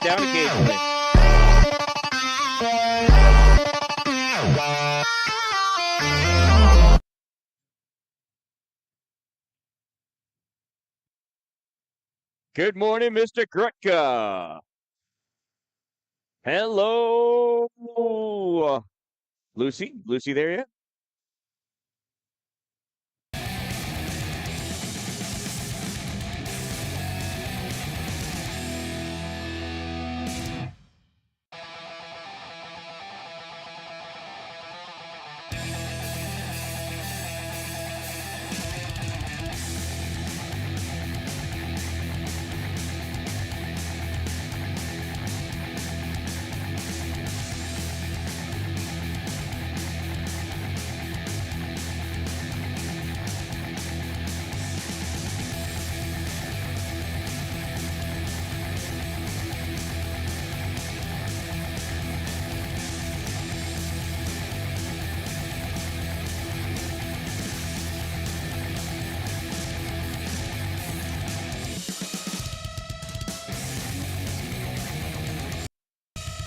down occasionally. Good morning, Mr. Grutka. Hello. Lucy? Lucy there yet?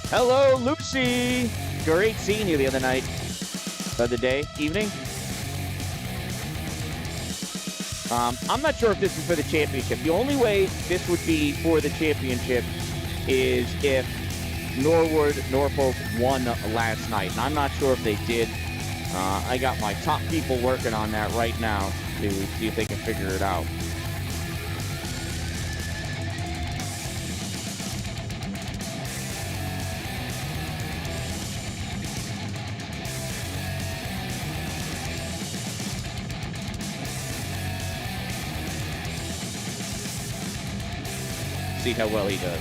Hello, Lucy. Great seeing you the other night. The other day, evening. I'm not sure if this is for the championship. The only way this would be for the championship is if Norfolk won last night. And I'm not sure if they did. I got my top people working on that right now to see if they can figure it out. See how well he does.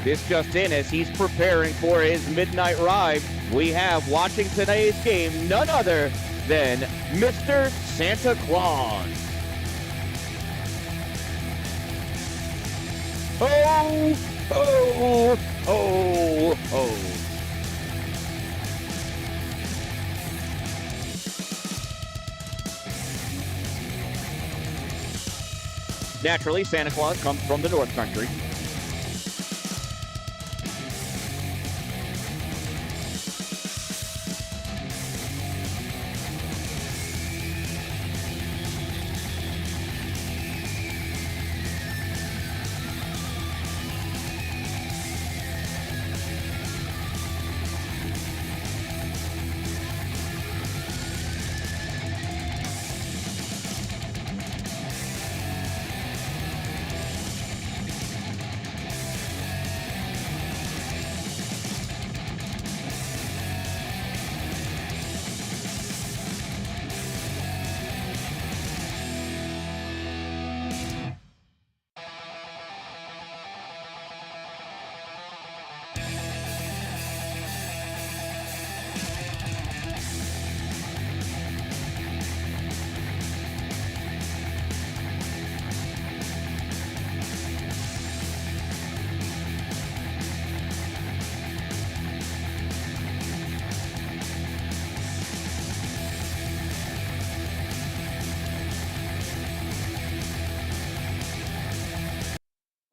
This just in, as he's preparing for his midnight ride, we have watching today's game none other than Mr. Santa Claus. Oh, oh, oh, oh. Naturally, Santa Claus comes from the North Country.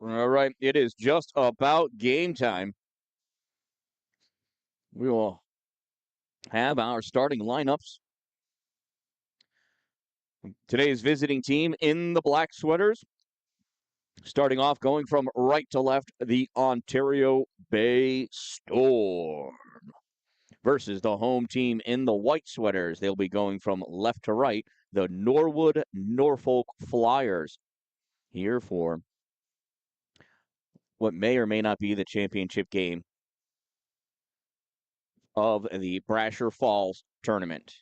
All right, it is just about game time. We will have our starting lineups. Today's visiting team in the black sweaters. Starting off, going from right to left, the Ontario Bay Storm versus the home team in the white sweaters. They'll be going from left to right, the Norwood Norfolk Flyers. Here for what may or may not be the championship game of the Brasher Falls tournament.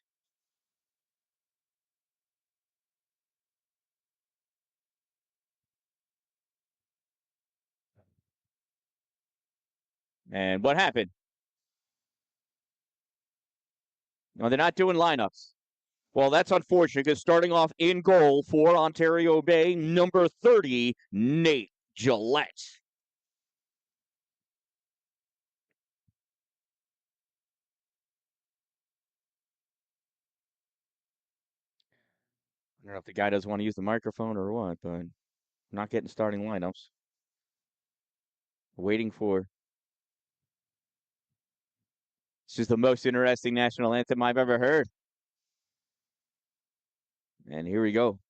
And what happened? No, they're not doing lineups. Well, that's unfortunate because starting off in goal for Ontario Bay, number 30, Nate Gillette. I don't know if the guy doesn't want to use the microphone or what, but I'm not getting starting lineups. Waiting for. This is the most interesting national anthem I've ever heard. And here we go.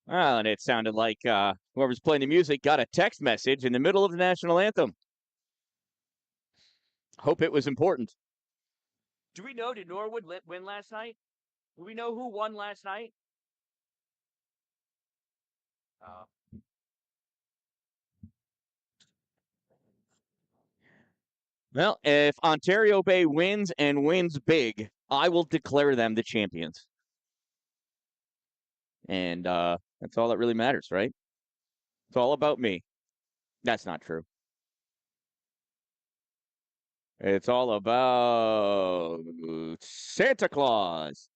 Well, and it sounded like whoever's playing the music got a text message in the middle of the national anthem. Hope it was important. Do we know, did Norwood win last night? Do we know who won last night? Uh, well, if Ontario Bay wins and wins big, I will declare them the champions. And that's all that really matters, right? It's all about me. That's not true. It's all about Santa Claus.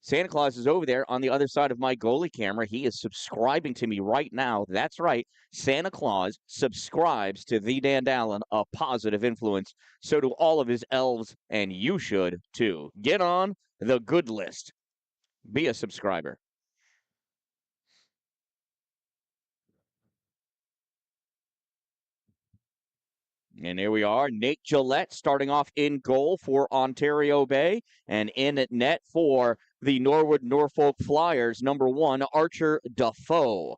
Santa Claus is over there on the other side of my goalie camera. He is subscribing to me right now. That's right. Santa Claus subscribes to the Dan-Dalin, a positive influence. So do all of his elves, and you should too. Get on the good list. Be a subscriber. And here we are. Nate Gillette starting off in goal for Ontario Bay, and in at net for the Norwood Norfolk Flyers, number 1, Archer Defoe.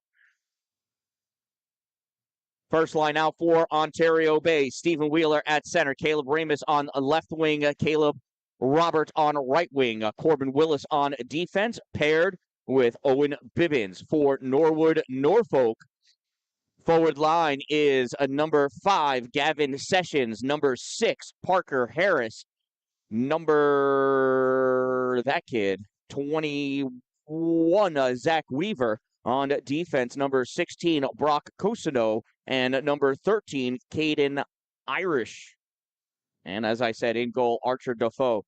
First line out for Ontario Bay. Stephen Wheeler at center. Caleb Ramus on left wing. Caleb Robert on right wing. Corbin Willis on defense, paired with Owen Bibbins for Norwood Norfolk. Forward line is a number 5, Gavin Sessions. Number 6, Parker Harris. That kid, 21, Zach Weaver. On defense, number 16, Brock Cosino. And number 13, Caden Irish. And as I said, in goal, Archer Defoe.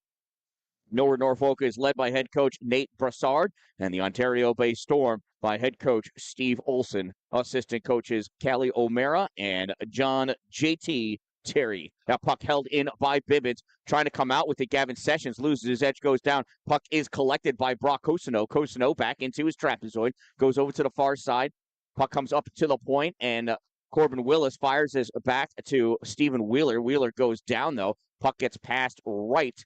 Norwood Norfolk is led by head coach Nate Brassard, and the Ontario Bay Storm by head coach Steve Olson. Assistant coaches Callie O'Mara and John J.T. Terry. Now puck held in by Bibbins, trying to come out with it. Gavin Sessions loses his edge, goes down. Puck is collected by Brock Cosino. Cosino back into his trapezoid, goes over to the far side. Puck comes up to the point, and Corbin Willis fires his back to Stephen Wheeler. Wheeler goes down, though. Puck gets passed right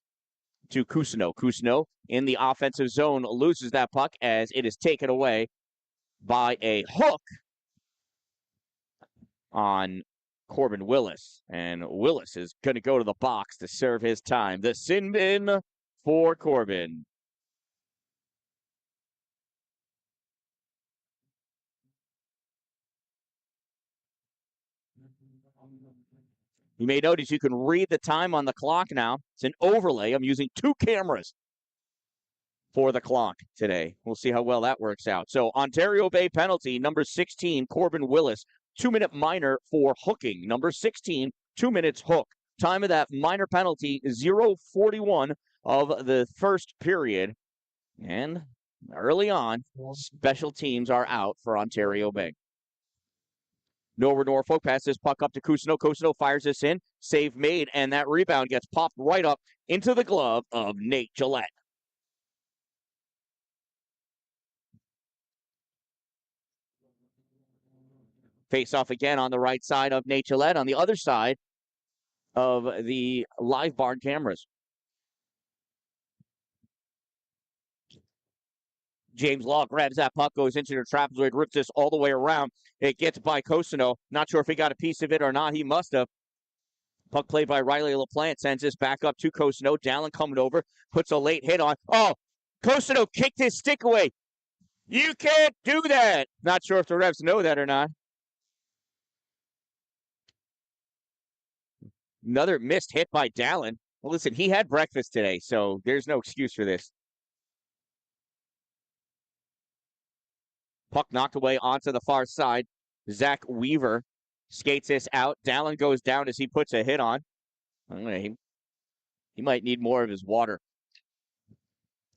to Cusino. Cusino in the offensive zone loses that puck as it is taken away by a hook on Corbin Willis. And Willis is going to go to the box to serve his time. The sin bin for Corbin. You may notice you can read the time on the clock now. It's an overlay. I'm using 2 cameras for the clock today. We'll see how well that works out. So Ontario Bay penalty, number 16, Corbin Willis. 2-minute minor for hooking. Number 16, 2 minutes hook. Time of that minor penalty, 0:41 of the first period. And early on, special teams are out for Ontario Bay. Norwood Norfolk passes this puck up to Cusino. Cusino fires this in. Save made, and that rebound gets popped right up into the glove of Nate Gillette. Face off again on the right side of Nate Gillette, on the other side of the live barn cameras. James Law grabs that puck, goes into the trapezoid, rips this all the way around. It gets by Cosino. Not sure if he got a piece of it or not. He must have. Puck played by Riley LaPlante sends this back up to Cosino. Dalin coming over, puts a late hit on. Oh, Cosino kicked his stick away. You can't do that. Not sure if the refs know that or not. Another missed hit by Dalin. Well, listen, he had breakfast today, so there's no excuse for this. Puck knocked away onto the far side. Zach Weaver skates this out. Dalin goes down as he puts a hit on. He might need more of his water.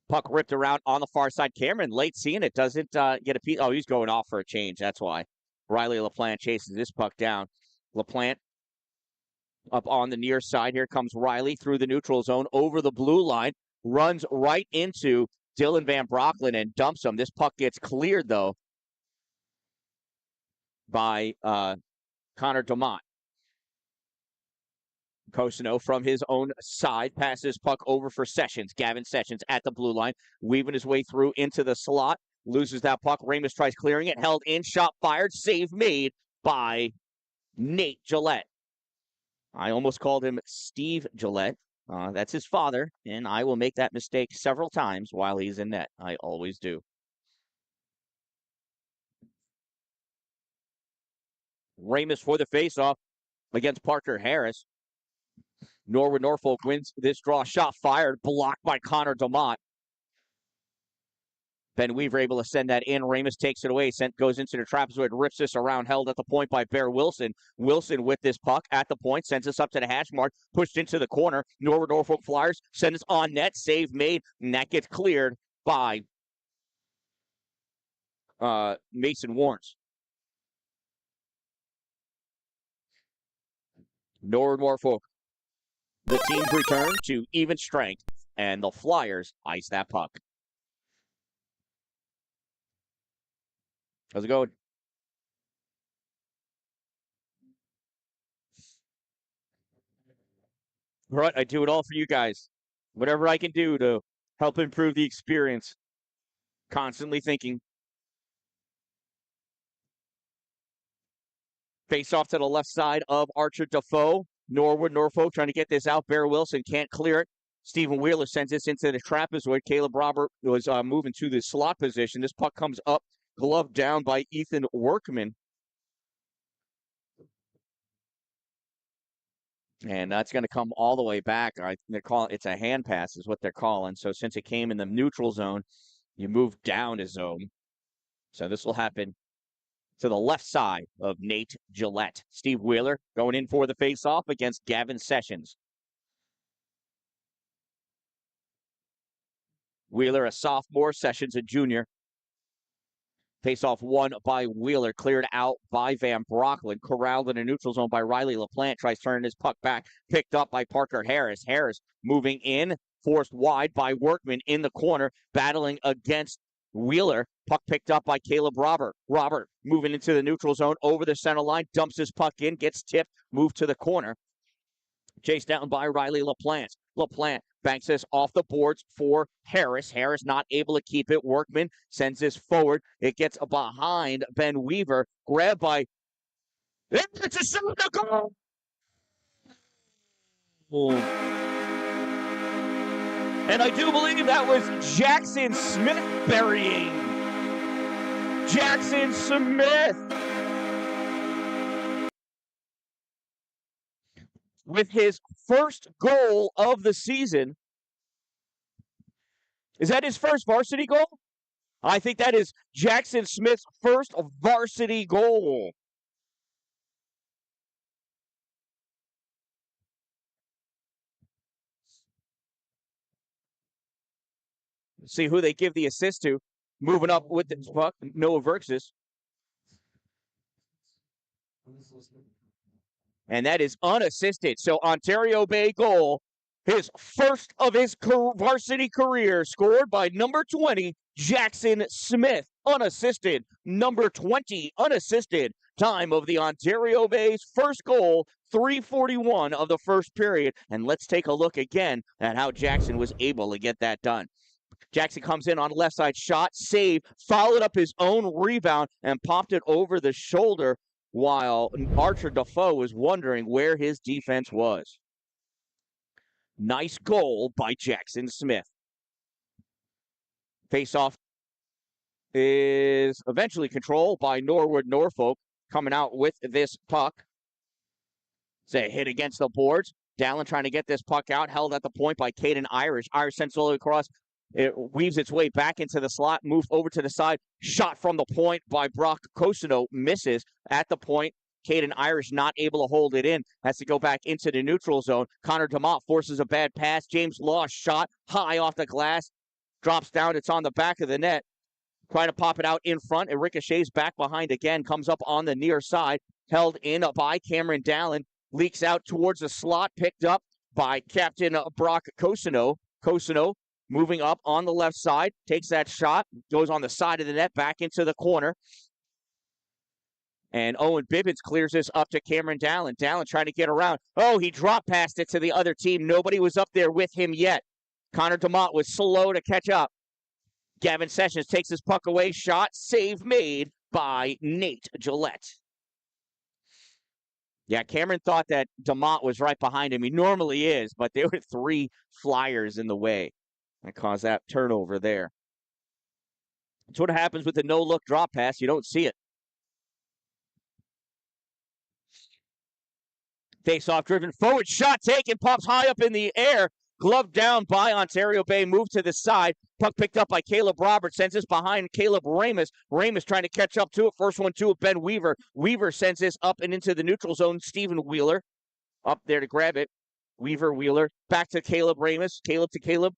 Puck ripped around on the far side. Cameron late seeing it. Doesn't get a piece. Oh, he's going off for a change. That's why. Riley LaPlante chases this puck down. LaPlante up on the near side. Here comes Riley through the neutral zone over the blue line. Runs right into Dylan Van Brocklin and dumps him. This puck gets cleared, though, by Connor Dumont. Cosino from his own side passes puck over for Sessions. Gavin Sessions at the blue line, weaving his way through into the slot. Loses that puck. Ramus tries clearing it. Held in, shot fired. Save made by Nate Gillette. I almost called him Steve Gillette. That's his father, and I will make that mistake several times while he's in net. I always do. Ramus for the faceoff against Parker Harris. Norwood Norfolk wins this draw. Shot fired, blocked by Connor Dumont. Ben Weaver able to send that in. Ramus takes it away. Goes into the trapezoid, rips this around, held at the point by Bear Wilson. Wilson with this puck at the point, sends us up to the hash mark, pushed into the corner. Norwood Norfolk Flyers send us on net, save made, and that gets cleared by Mason Warnes. Norwood Norfolk. The teams return to even strength, and the Flyers ice that puck. How's it going? Right, I do it all for you guys. Whatever I can do to help improve the experience. Constantly thinking. Face off to the left side of Archer Defoe. Norwood, Norfolk trying to get this out. Bear Wilson can't clear it. Stephen Wheeler sends this into the trapezoid. Caleb Robert was moving to the slot position. This puck comes up, gloved down by Ethan Workman. And that's going to come all the way back. They're calling it's a hand pass is what they're calling. So since it came in the neutral zone, you move down a zone. So this will happen to the left side of Nate Gillette. Steve Wheeler going in for the faceoff against Gavin Sessions. Wheeler, a sophomore, Sessions, a junior. Faceoff won by Wheeler, cleared out by Van Brocklin, corralled in a neutral zone by Riley LaPlante, tries turning his puck back, picked up by Parker Harris. Harris moving in, forced wide by Workman in the corner, battling against Wheeler. Puck picked up by Caleb Robert. Robert moving into the neutral zone, over the center line, dumps his puck in, gets tipped, moved to the corner. Chased down by Riley LaPlante. LaPlante banks this off the boards for Harris. Harris not able to keep it. Workman sends this forward. It gets behind Ben Weaver. Grabbed by... It's a shot to goal! And I do believe that was Jackson Smith burying. Jackson Smith! With his first goal of the season. Is that his first varsity goal? I think that is Jackson Smith's first varsity goal. See who they give the assist to. Moving up with the puck, Noah Verxis. And that is unassisted. So Ontario Bay goal, his first of his varsity career, scored by number 20, Jackson Smith. Unassisted. Number 20, unassisted. Time of the Ontario Bay's first goal, 3:41 of the first period. And let's take a look again at how Jackson was able to get that done. Jackson comes in on the left side shot, save, followed up his own rebound, and popped it over the shoulder while Archer Defoe was wondering where his defense was. Nice goal by Jackson Smith. Faceoff is eventually controlled by Norwood Norfolk, coming out with this puck. It's a hit against the boards. Dan-Dalin trying to get this puck out, held at the point by Caden Irish. Irish sends it all the way across. It weaves its way back into the slot, moved over to the side, shot from the point by Brock Cosino, misses at the point. Caden Irish not able to hold it in, has to go back into the neutral zone. Connor DeMott forces a bad pass. James Law shot high off the glass, drops down. It's on the back of the net. Trying to pop it out in front. It ricochets back behind again, comes up on the near side, held in by Cameron Dallen, leaks out towards the slot, picked up by Captain Brock Cosino. Cosino moving up on the left side, takes that shot, goes on the side of the net, back into the corner. And Owen Bibbins clears this up to Cameron Dallen. Dallen trying to get around. Oh, he dropped past it to the other team. Nobody was up there with him yet. Connor DeMott was slow to catch up. Gavin Sessions takes his puck away. Shot, save made by Nate Gillette. Yeah, Cameron thought that DeMott was right behind him. He normally is, but there were 3 Flyers in the way. That caused that turnover there. That's what happens with the no-look drop pass. You don't see it. Face-off driven forward. Shot taken. Pops high up in the air. Gloved down by Ontario Bay. Moved to the side. Puck picked up by Caleb Roberts, sends this behind Caleb Ramus. Ramus trying to catch up to it. First one to it, Ben Weaver. Weaver sends this up and into the neutral zone. Stephen Wheeler up there to grab it. Weaver, Wheeler, back to Caleb Ramus. Caleb to Caleb.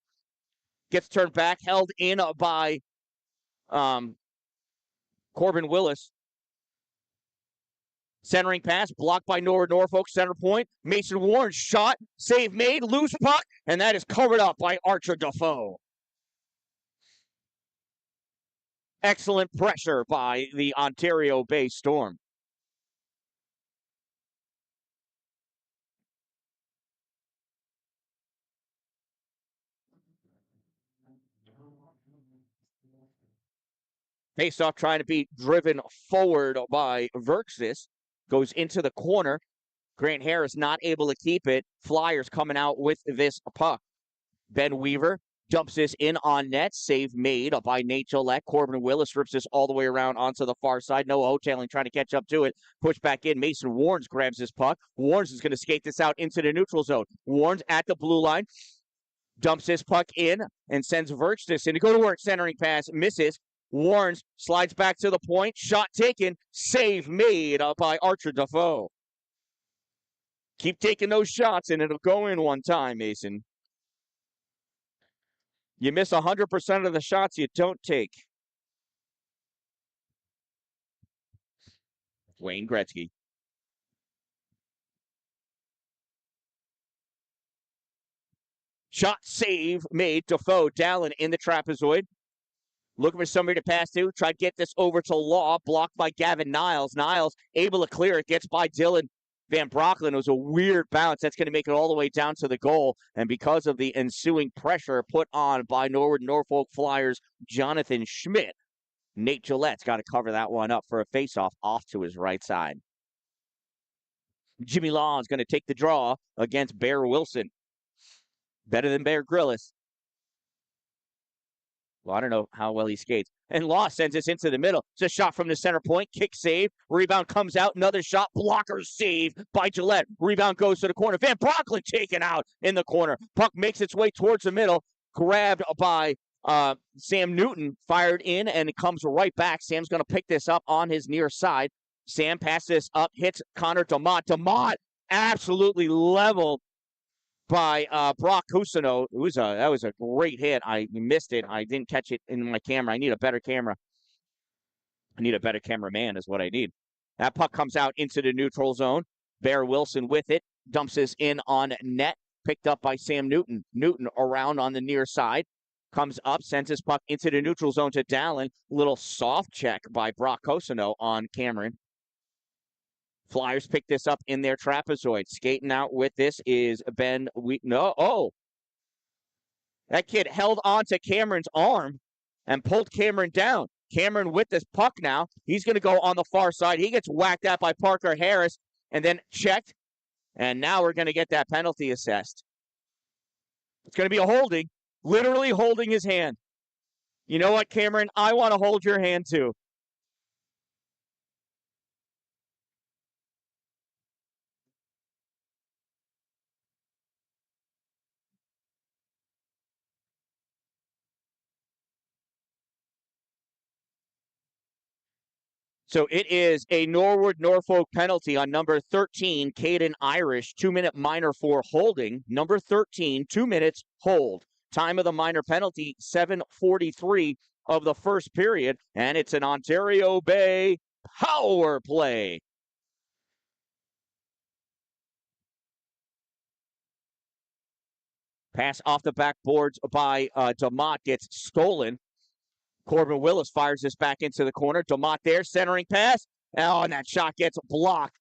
Gets turned back, held in by Corbin Willis. Centering pass, blocked by Norwood Norfolk, center point. Mason Warren, shot, save made, loose puck, and that is covered up by Archer Defoe. Excellent pressure by the Ontario Bay Storm. Face-off trying to be driven forward by Verxis. Goes into the corner. Grant Harris not able to keep it. Flyers coming out with this puck. Ben Weaver dumps this in on net. Save made by Nate Gillette. Corbin Willis rips this all the way around onto the far side. Noah O'Tailing trying to catch up to it. Push back in. Mason Warnes grabs this puck. Warnes is going to skate this out into the neutral zone. Warnes at the blue line. Dumps this puck in and sends Verxis in to go to work. Centering pass. Misses. Warnes slides back to the point. Shot taken. Save made by Archer Defoe. Keep taking those shots and it'll go in one time, Mason. You miss 100% of the shots you don't take. Wayne Gretzky. Shot save made. Defoe. Dalin in the trapezoid. Looking for somebody to pass to. Try to get this over to Law. Blocked by Gavin Niles. Niles able to clear it. Gets by Dylan Van Brocklin. It was a weird bounce. That's going to make it all the way down to the goal. And because of the ensuing pressure put on by Norwood Norfolk Flyers, Jonathan Schmidt, Nate Gillette's got to cover that one up for a faceoff off to his right side. Jimmy Law is going to take the draw against Bear Wilson. Better than Bear Grylls. Well, I don't know how well he skates. And Law sends this into the middle. It's a shot from the center point. Kick save. Rebound comes out. Another shot. Blocker save by Gillette. Rebound goes to the corner. Van Brocklin taken out in the corner. Puck makes its way towards the middle. Grabbed by Sam Newton. Fired in and it comes right back. Sam's going to pick this up on his near side. Sam passes this up. Hits Connor DeMott. DeMott absolutely leveled by Brock Cousineau. That was a great hit. I missed it. I didn't catch it in my camera. I need a better camera. I need a better cameraman is what I need. That puck comes out into the neutral zone. Bear Wilson with it. Dumps this in on net. Picked up by Sam Newton. Newton around on the near side. Comes up, sends his puck into the neutral zone to Dalin. Little soft check by Brock Cousineau on Cameron. Flyers pick this up in their trapezoid. Skating out with this is Ben. That kid held on to Cameron's arm and pulled Cameron down. Cameron with this puck now. He's going to go on the far side. He gets whacked out by Parker Harris and then checked. And now we're going to get that penalty assessed. It's going to be a holding. Literally holding his hand. You know what, Cameron? I want to hold your hand too. So it is a Norwood Norfolk penalty on number 13, Caden Irish, 2-minute minor for holding. Number 13, 2 minutes, hold. Time of the minor penalty, 7:43 of the first period, and it's an Ontario Bay power play. Pass off the backboards by DeMott gets stolen. Corbin Willis fires this back into the corner. DeMott there, centering pass. Oh, and that shot gets blocked.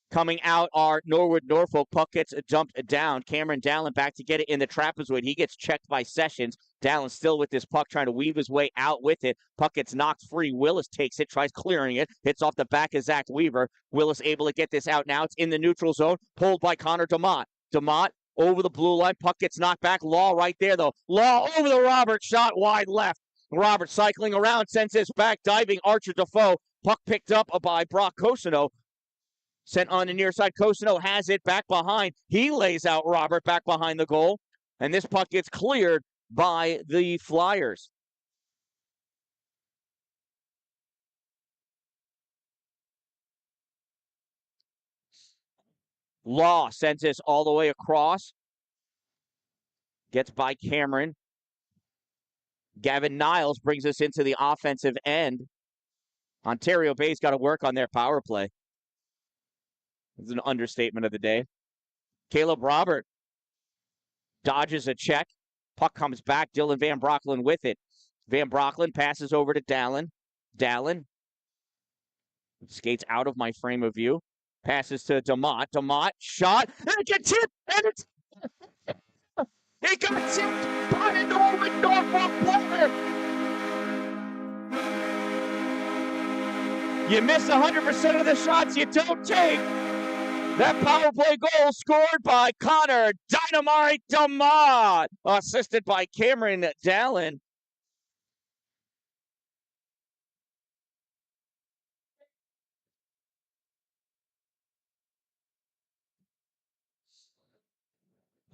Coming out are Norwood Norfolk. Puck gets jumped down. Cameron Dalin back to get it in the trapezoid. He gets checked by Sessions. Dalin still with this puck, trying to weave his way out with it. Puck gets knocked free. Willis takes it, tries clearing it. Hits off the back of Zach Weaver. Willis able to get this out now. It's in the neutral zone. Pulled by Connor DeMott. DeMott over the blue line. Puck gets knocked back. Law right there, though. Law over the Robert. Shot wide left. Robert cycling around, sends this back, diving Archer Defoe. Puck picked up by Brock Cousineau. Sent on the near side. Cousineau has it back behind. He lays out Robert back behind the goal. And this puck gets cleared by the Flyers. Law sends this all the way across. Gets by Cameron. Gavin Niles brings us into the offensive end. Ontario Bay's got to work on their power play. It's an understatement of the day. Caleb Robert dodges a check. Puck comes back. Dylan Van Broecklyn with it. Van Broecklyn passes over to Dalin. Dalin skates out of my frame of view. Passes to DeMott. DeMott shot. And it gets tipped. And it got tipped by a Norwood Norfolk player. You miss 100% of the shots you don't take. That power play goal scored by Connor Dynamite DeMott, assisted by Cameron Dalin.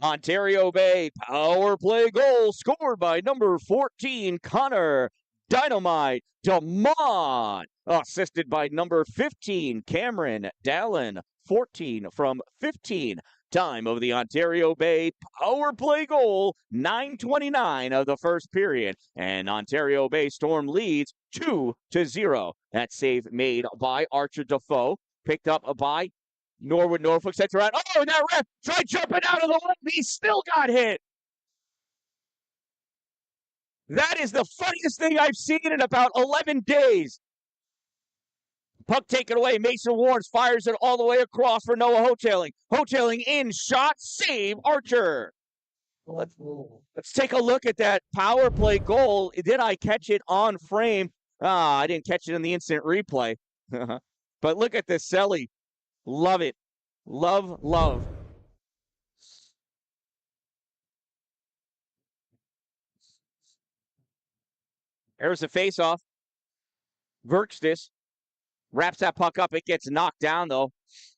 Ontario Bay power play goal scored by number 14, Connor Dynamite DeMott, assisted by number 15, Cameron Dalin. 14 from 15. Time of the Ontario Bay power play goal, 9:29 of the first period. And Ontario Bay Storm leads 2-0. That save made by Archer Defoe, picked up by Norwood Norfolk, sets around. Oh, that ref tried jumping out of the way. He still got hit. That is the funniest thing I've seen in about 11 days. Puck taken away. Mason Warnes fires it all the way across for Noah Hoteling. Hoteling in, shot, save, Archer. Let's take a look at that power play goal. Did I catch it on frame? I didn't catch it in the instant replay. But look at this Selly. Love it. Love. There's a face-off. Verkstis wraps that puck up. It gets knocked down, though.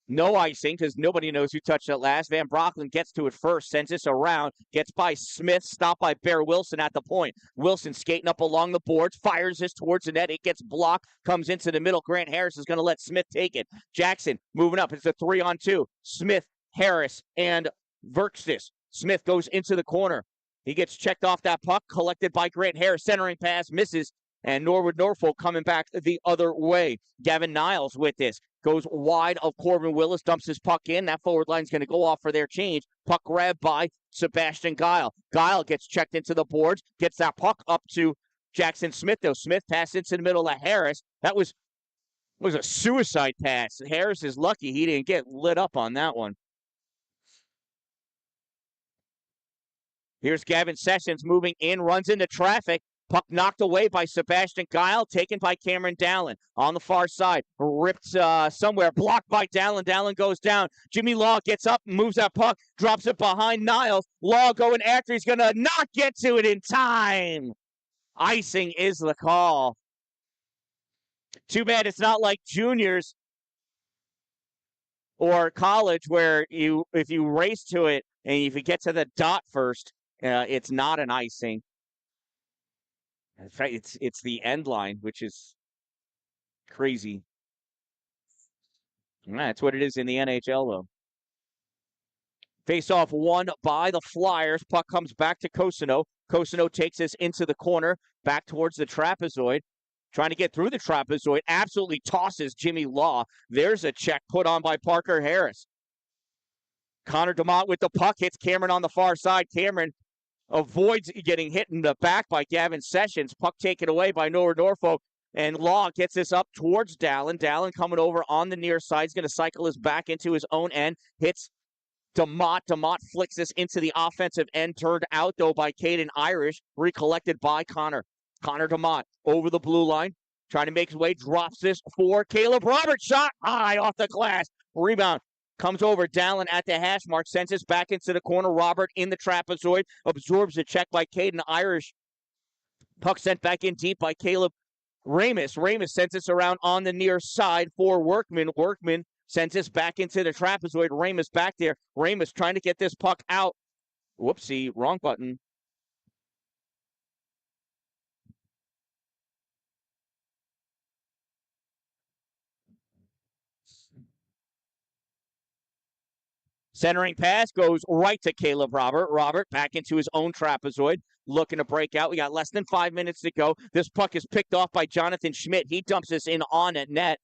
No icing because nobody knows who touched it last. Van Broecklyn gets to it first, sends this around, gets by Smith, stopped by Bear Wilson at the point. Wilson skating up along the boards, fires this towards the net. It gets blocked, comes into the middle. Grant Harris is going to let Smith take it. Jackson moving up. It's a 3-on-2. Smith, Harris, and Verkstis. Smith goes into the corner. He gets checked off that puck, collected by Grant Harris. Centering pass, misses. And Norwood Norfolk coming back the other way. Gavin Niles with this. Goes wide of Corbin Willis, dumps his puck in. That forward line's going to go off for their change. Puck grabbed by Sebastian Guile. Guile gets checked into the boards, gets that puck up to Jackson Smith, though. Smith passed into the middle of Harris. That was a suicide pass. Harris is lucky he didn't get lit up on that one. Here's Gavin Sessions moving in, runs into traffic. Puck knocked away by Sebastian Guile, taken by Cameron Dalin on the far side. Ripped somewhere, blocked by Dalin. Dalin goes down. Jimmy Law gets up, moves that puck, drops it behind Niles. Law going after. He's going to not get to it in time. Icing is the call. Too bad it's not like juniors or college where if you race to it and if you get to the dot first, it's not an icing. It's the end line, which is crazy. That's what it is in the NHL, though. Face-off won by the Flyers. Puck comes back to Cosino. Cosino takes this into the corner, back towards the trapezoid. Trying to get through the trapezoid. Absolutely tosses Jimmy Law. There's a check put on by Parker Harris. Connor DeMott with the puck. Hits Cameron on the far side. Cameron avoids getting hit in the back by Gavin Sessions. Puck taken away by Norwood Norfolk. And Law gets this up towards Dalin. Dalin coming over on the near side. He's going to cycle this back into his own end. Hits DeMott. DeMott flicks this into the offensive end. Turned out, though, by Caden Irish. Recollected by Connor. Connor DeMott over the blue line. Trying to make his way. Drops this for Caleb Roberts. Shot high off the glass. Rebound. Comes over, Dalin at the hash mark, sends us back into the corner. Robert in the trapezoid, absorbs the check by Caden Irish. Puck sent back in deep by Caleb Ramus. Ramus sends us around on the near side for Workman. Workman sends us back into the trapezoid. Ramus back there. Ramus trying to get this puck out. Whoopsie, wrong button. Centering pass goes right to Caleb Robert. Robert back into his own trapezoid, looking to break out. We got less than 5 minutes to go. This puck is picked off by Jonathan Schmidt. He dumps this in on at net.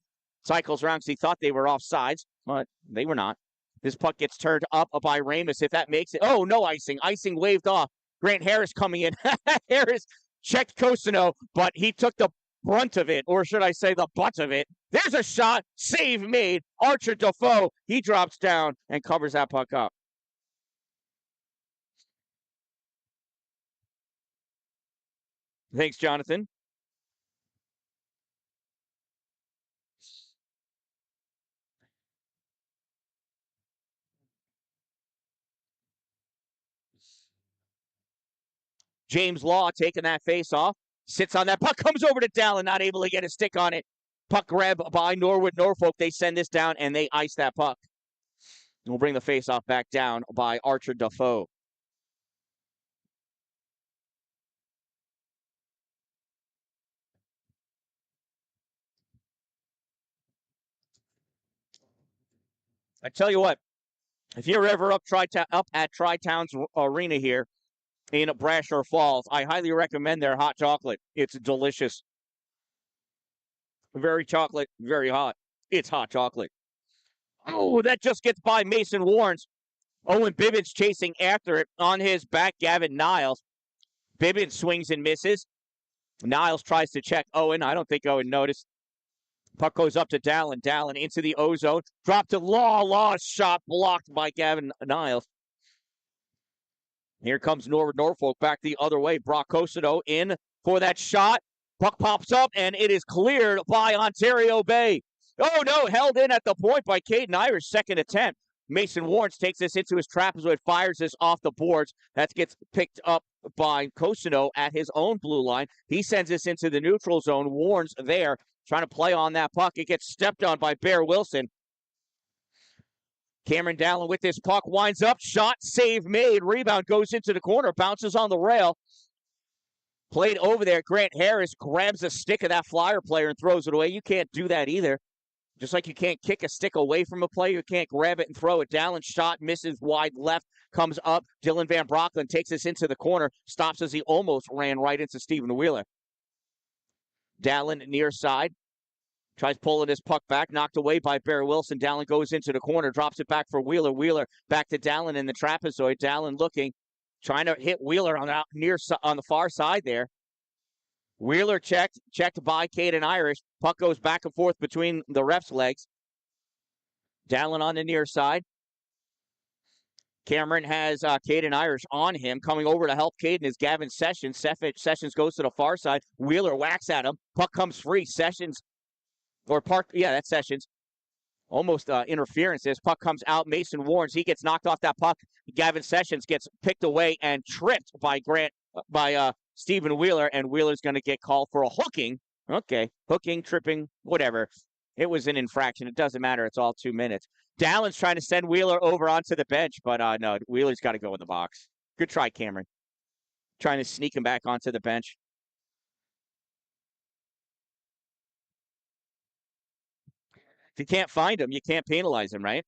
Cycles around because he thought they were offsides, but they were not. This puck gets turned up by Ramus. If that makes it. Oh, no icing. Icing waved off. Grant Harris coming in. Harris checked Cosino, but he took the brunt of it, or should I say the butt of it. There's a shot. Save made. Archer Defoe. He drops down and covers that puck up. Thanks, Jonathan. James Law taking that face off. Sits on that puck. Comes over to Dalin. Not able to get a stick on it. Puck grab by Norwood, Norfolk. They send this down and they ice that puck. We'll bring the face-off back down by Archer Defoe. I tell you what, if you're ever up at Tri-Town's Arena here in Brasher Falls, I highly recommend their hot chocolate. It's delicious. Very chocolate, very hot. It's hot chocolate. Oh, that just gets by Mason Warrens. Owen Bibbins chasing after it on his back. Gavin Niles. Bibbins swings and misses. Niles tries to check Owen. I don't think Owen noticed. Puck goes up to Dalin. Dalin into the O-zone. Drop to Law. Law's shot blocked by Gavin Niles. Here comes Norwood, Norfolk back the other way. Brock Cosino in for that shot. Puck pops up, and it is cleared by Ontario Bay. Oh, no, held in at the point by Caden Irish, second attempt. Mason Warrens takes this into his trapezoid, fires this off the boards. That gets picked up by Cosino at his own blue line. He sends this into the neutral zone. Warrens there, trying to play on that puck. It gets stepped on by Bear Wilson. Cameron Dalin with this puck, winds up, shot, save made, rebound goes into the corner, bounces on the rail. Played over there. Grant Harris grabs a stick of that Flyer player and throws it away. You can't do that either. Just like you can't kick a stick away from a player, you can't grab it and throw it. Dalin shot, misses wide left, comes up. Dylan Van Brockland takes this into the corner, stops as he almost ran right into Stephen Wheeler. Dalin near side. Tries pulling his puck back, knocked away by Bear Wilson. Dalin goes into the corner, drops it back for Wheeler. Wheeler back to Dalin in the trapezoid. Dalin looking, trying to hit Wheeler on the far side there. Wheeler checked by Caden Irish. Puck goes back and forth between the ref's legs. Dalin on the near side. Cameron has Caden Irish on him. Coming over to help Caden is Gavin Sessions. Sessions goes to the far side. Wheeler whacks at him. Puck comes free. Sessions. That's Sessions. Almost interference. This puck comes out. Mason Warrens. He gets knocked off that puck. Gavin Sessions gets picked away and tripped by Stephen Wheeler, and Wheeler's going to get called for a hooking. Okay, hooking, tripping, whatever. It was an infraction. It doesn't matter. It's all 2 minutes. Dallin's trying to send Wheeler over onto the bench, but no, Wheeler's got to go in the box. Good try, Cameron. Trying to sneak him back onto the bench. If you can't find him, you can't penalize him, right?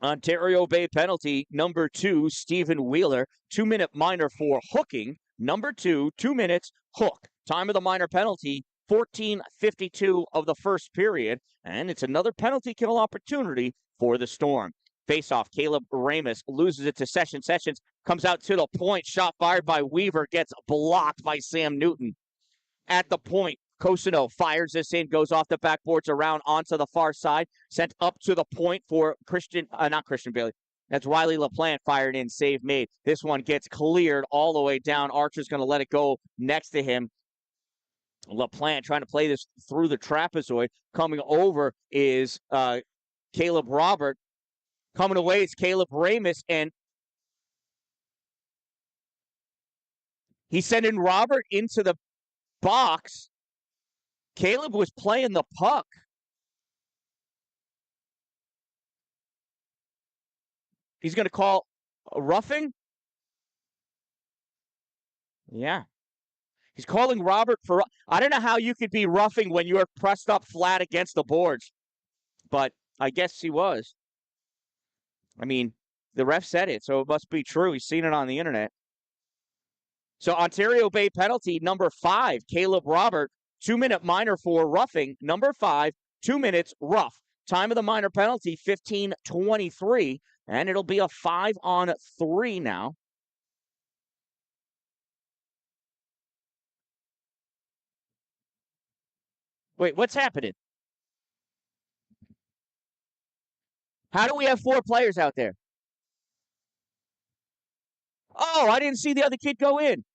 Ontario Bay penalty, number 2, Stephen Wheeler. 2-minute minor for hooking. Number 2, 2 minutes, hook. Time of the minor penalty, 14:52 of the first period. And it's another penalty kill opportunity for the Storm. Face-off, Caleb Ramus loses it to Sessions. Sessions comes out to the point. Shot fired by Weaver, gets blocked by Sam Newton. At the point, Cosino fires this in, goes off the backboards around onto the far side, sent up to the point for not Christian Bailey. That's Riley LaPlante fired in, save made. This one gets cleared all the way down. Archer's going to let it go next to him. LaPlante trying to play this through the trapezoid. Coming over is Caleb Robert. Coming away is Caleb Ramus, and he's sending Robert into the box. Caleb was playing the puck. He's going to call a roughing? Yeah. He's calling Robert for... I don't know how you could be roughing when you're pressed up flat against the boards, but I guess he was. I mean, the ref said it, so it must be true. He's seen it on the internet. So Ontario Bay penalty number 5, Caleb Robert, 2-minute minor for roughing. Number 5, 2 minutes rough. Time of the minor penalty, 15:23, and it'll be a 5-on-3 now. Wait, what's happening? How do we have 4 players out there? Oh, I didn't see the other kid go in.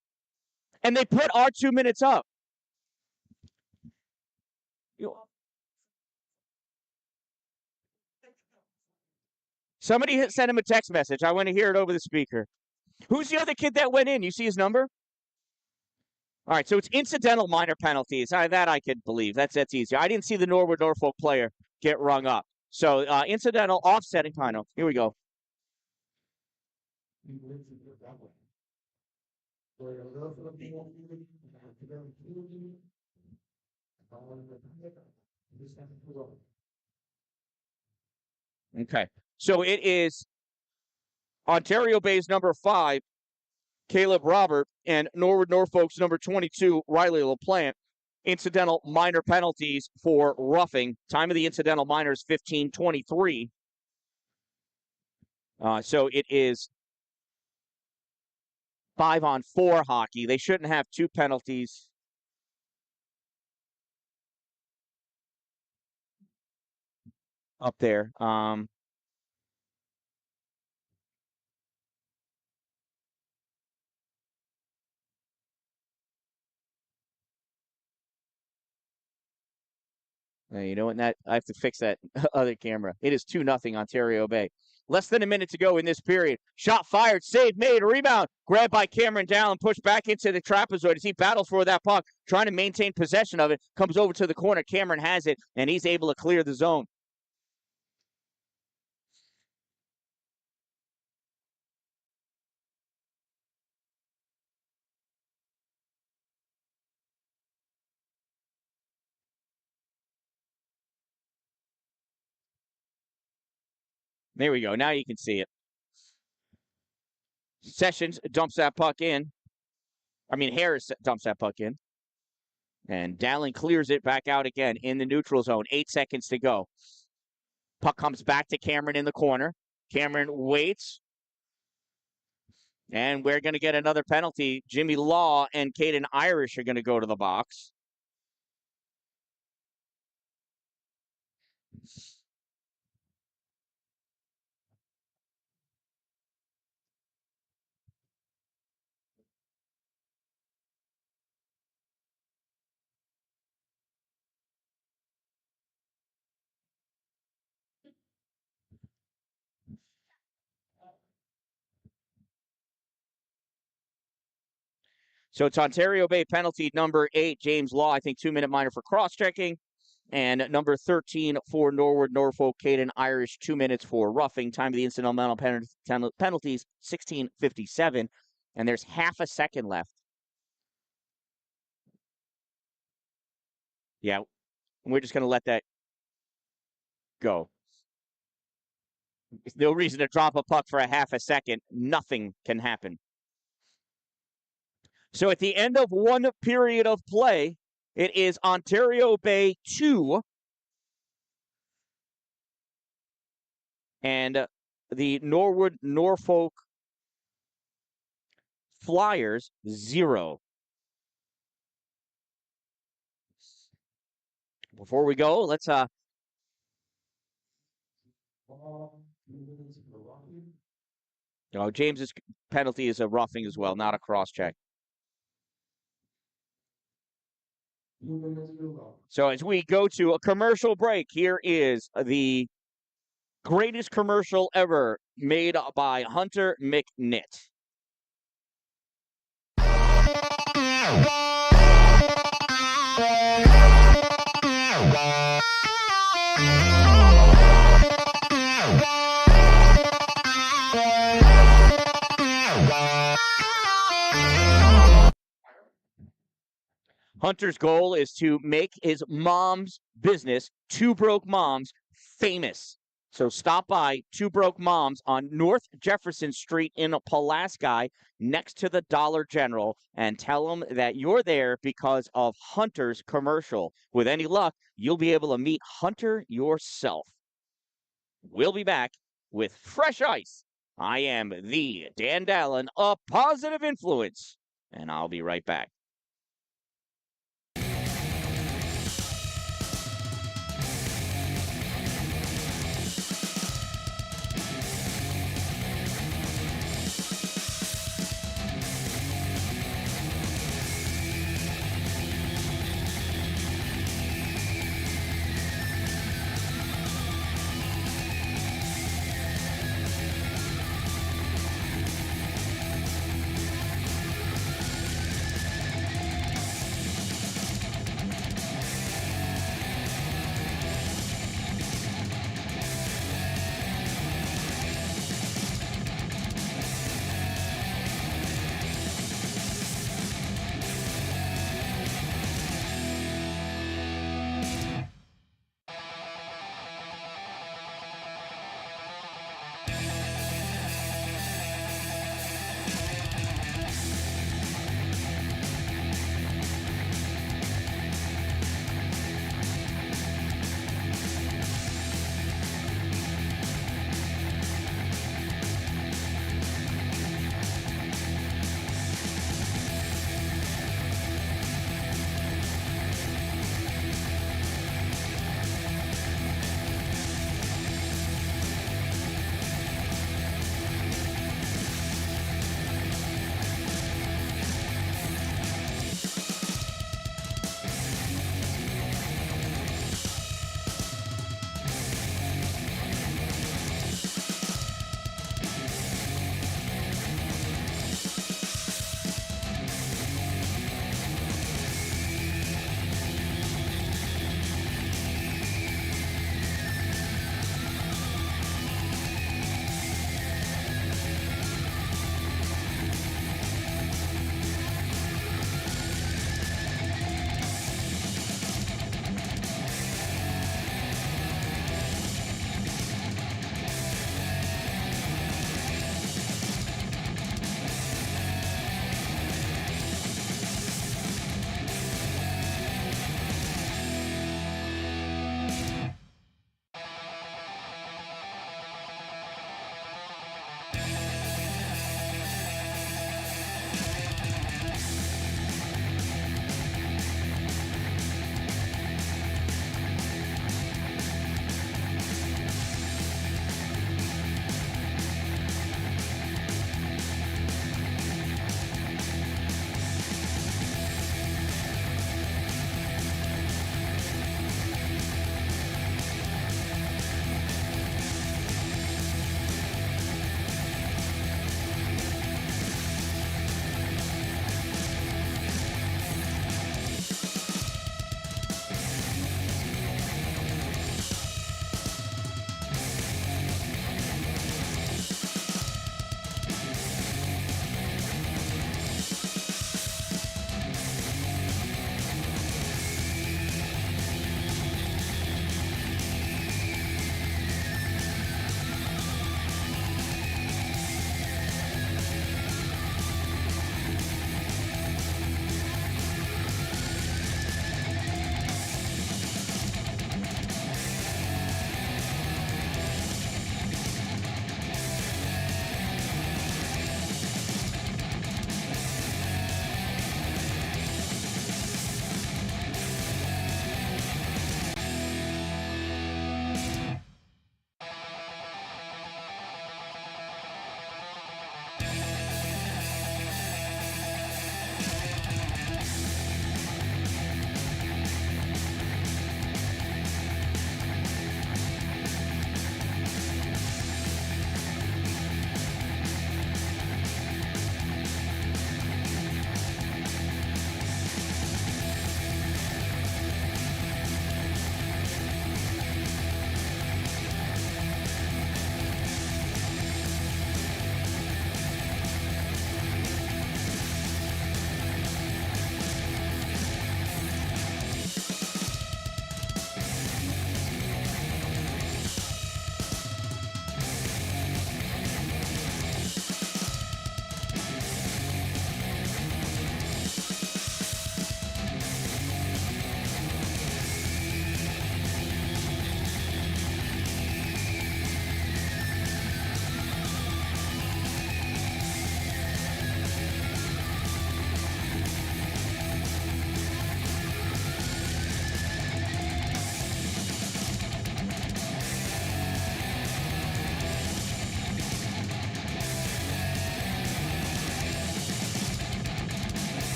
And they put our 2 minutes up. Somebody sent him a text message. I want to hear it over the speaker. Who's the other kid that went in? You see his number? All right, so it's incidental minor penalties. That I could believe. That's easier. I didn't see the Norwood Norfolk player get rung up. So incidental offsetting penalty. Here we go. Okay, so it is Ontario Bay's number 5, Caleb Robert, and Norwood Norfolk's number 22, Riley LaPlante. Incidental minor penalties for roughing. Time of the incidental minor is 15:23. So it is 5-on-4 hockey. They shouldn't have 2 penalties. Up there. You know what? That I have to fix that other camera. It is 2-0 Ontario Bay. Less than a minute to go in this period. Shot fired, save made, rebound, grabbed by Dan-Dalin, pushed back into the trapezoid as he battles for that puck, trying to maintain possession of it. Comes over to the corner. Cameron has it, and he's able to clear the zone. There we go. Now you can see it. Sessions dumps that puck in. Harris dumps that puck in. And Dalin clears it back out again in the neutral zone. 8 seconds to go. Puck comes back to Cameron in the corner. Cameron waits. And we're going to get another penalty. Jimmy Law and Caden Irish are going to go to the box. So it's Ontario Bay penalty number 8, James Law, I think 2-minute minor for cross-checking. And number 13 for Norwood Norfolk, Caden Irish, 2 minutes for roughing. Time of the incidental penalties, 16:57. And there's half a second left. Yeah, we're just going to let that go. There's no reason to drop a puck for a half a second. Nothing can happen. So at the end of one period of play, it is Ontario Bay 2 and the Norwood Norfolk Flyers 0. Before we go, let's James's penalty is a roughing as well, not a cross check. So as we go to a commercial break, here is the greatest commercial ever made by Hunter McNitt. Hunter's goal is to make his mom's business, Two Broke Moms, famous. So stop by Two Broke Moms on North Jefferson Street in Pulaski next to the Dollar General and tell them that you're there because of Hunter's commercial. With any luck, you'll be able to meet Hunter yourself. We'll be back with fresh ice. I am the Dan-Dalin, a positive influence, and I'll be right back.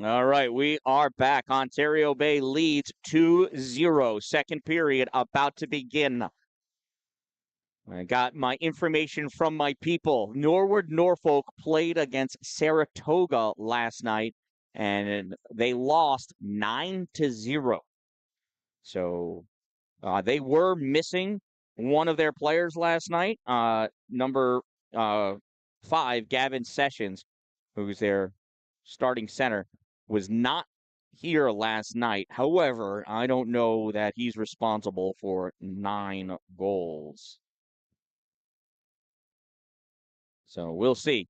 All right, we are back. Ontario Bay leads 2-0. Second period about to begin. I got my information from my people. Norwood Norfolk played against Saratoga last night, and they lost 9-0. So they were missing one of their players last night. Number 5, Gavin Sessions, who's their starting center, was not here last night. However, I don't know that he's responsible for 9 goals. So we'll see.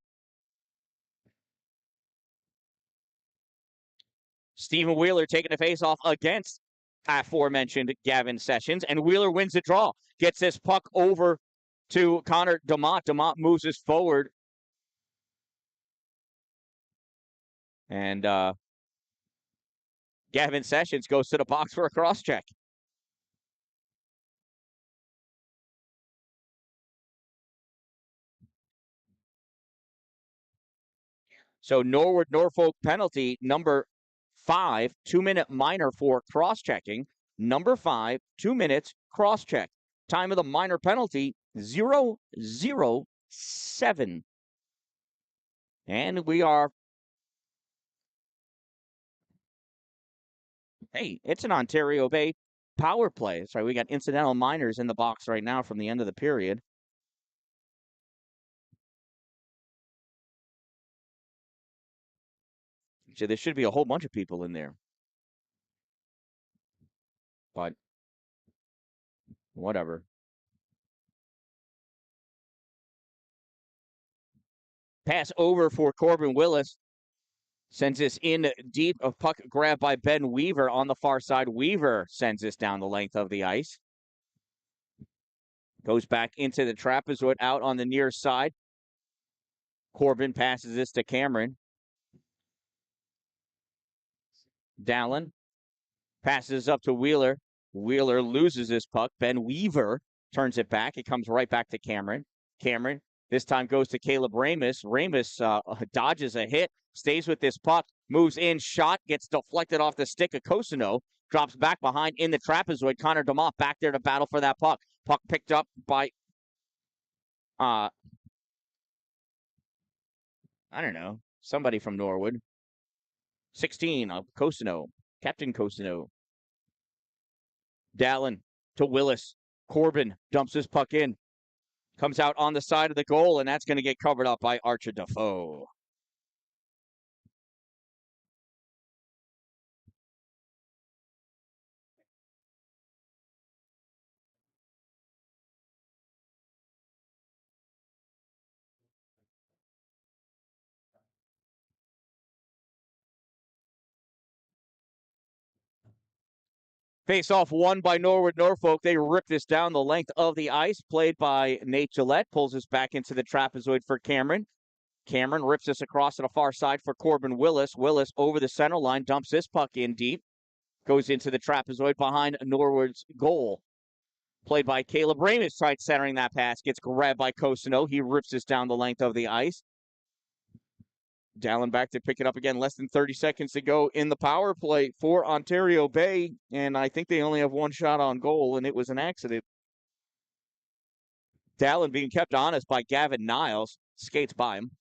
Stephen Wheeler taking the face-off against aforementioned Gavin Sessions, and Wheeler wins the draw. Gets this puck over to Connor DeMott. DeMott moves us forward. And Gavin Sessions goes to the box for a cross-check. So Norwood Norfolk penalty number 5, 2-minute minor for cross-checking. Number 5, 2 minutes cross-check. Time of the minor penalty 0:07. And we are. Hey, it's an Ontario Bay power play. That's right. We got incidental minors in the box right now from the end of the period. So there should be a whole bunch of people in there. But whatever. Pass over for Corbin Willis. Sends this in deep. A puck grab by Ben Weaver on the far side. Weaver sends this down the length of the ice. Goes back into the trapezoid out on the near side. Corbin passes this to Cameron. Dalin passes up to Wheeler. Wheeler loses this puck. Ben Weaver turns it back. It comes right back to Cameron. Cameron this time goes to Caleb Ramus. Ramus dodges a hit, stays with this puck, moves in, shot, gets deflected off the stick of Cosino, drops back behind in the trapezoid. Connor DeMott back there to battle for that puck. Puck picked up by, I don't know, somebody from Norwood. 16 of Cosino, Captain Cosino. Dalin to Willis. Corbin dumps his puck in. Comes out on the side of the goal, and that's going to get covered up by Archer Defoe. Face-off won by Norwood Norfolk. They rip this down the length of the ice. Played by Nate Gillette. Pulls us back into the trapezoid for Cameron. Cameron rips this across to the far side for Corbin Willis. Willis over the center line. Dumps this puck in deep. Goes into the trapezoid behind Norwood's goal. Played by Caleb Ramus. Tried centering that pass. Gets grabbed by Cosino. He rips this down the length of the ice. Dalin back to pick it up again. Less than 30 seconds to go in the power play for Ontario Bay. And I think they only have one shot on goal, and it was an accident. Dalin being kept honest by Gavin Niles. Skates by him.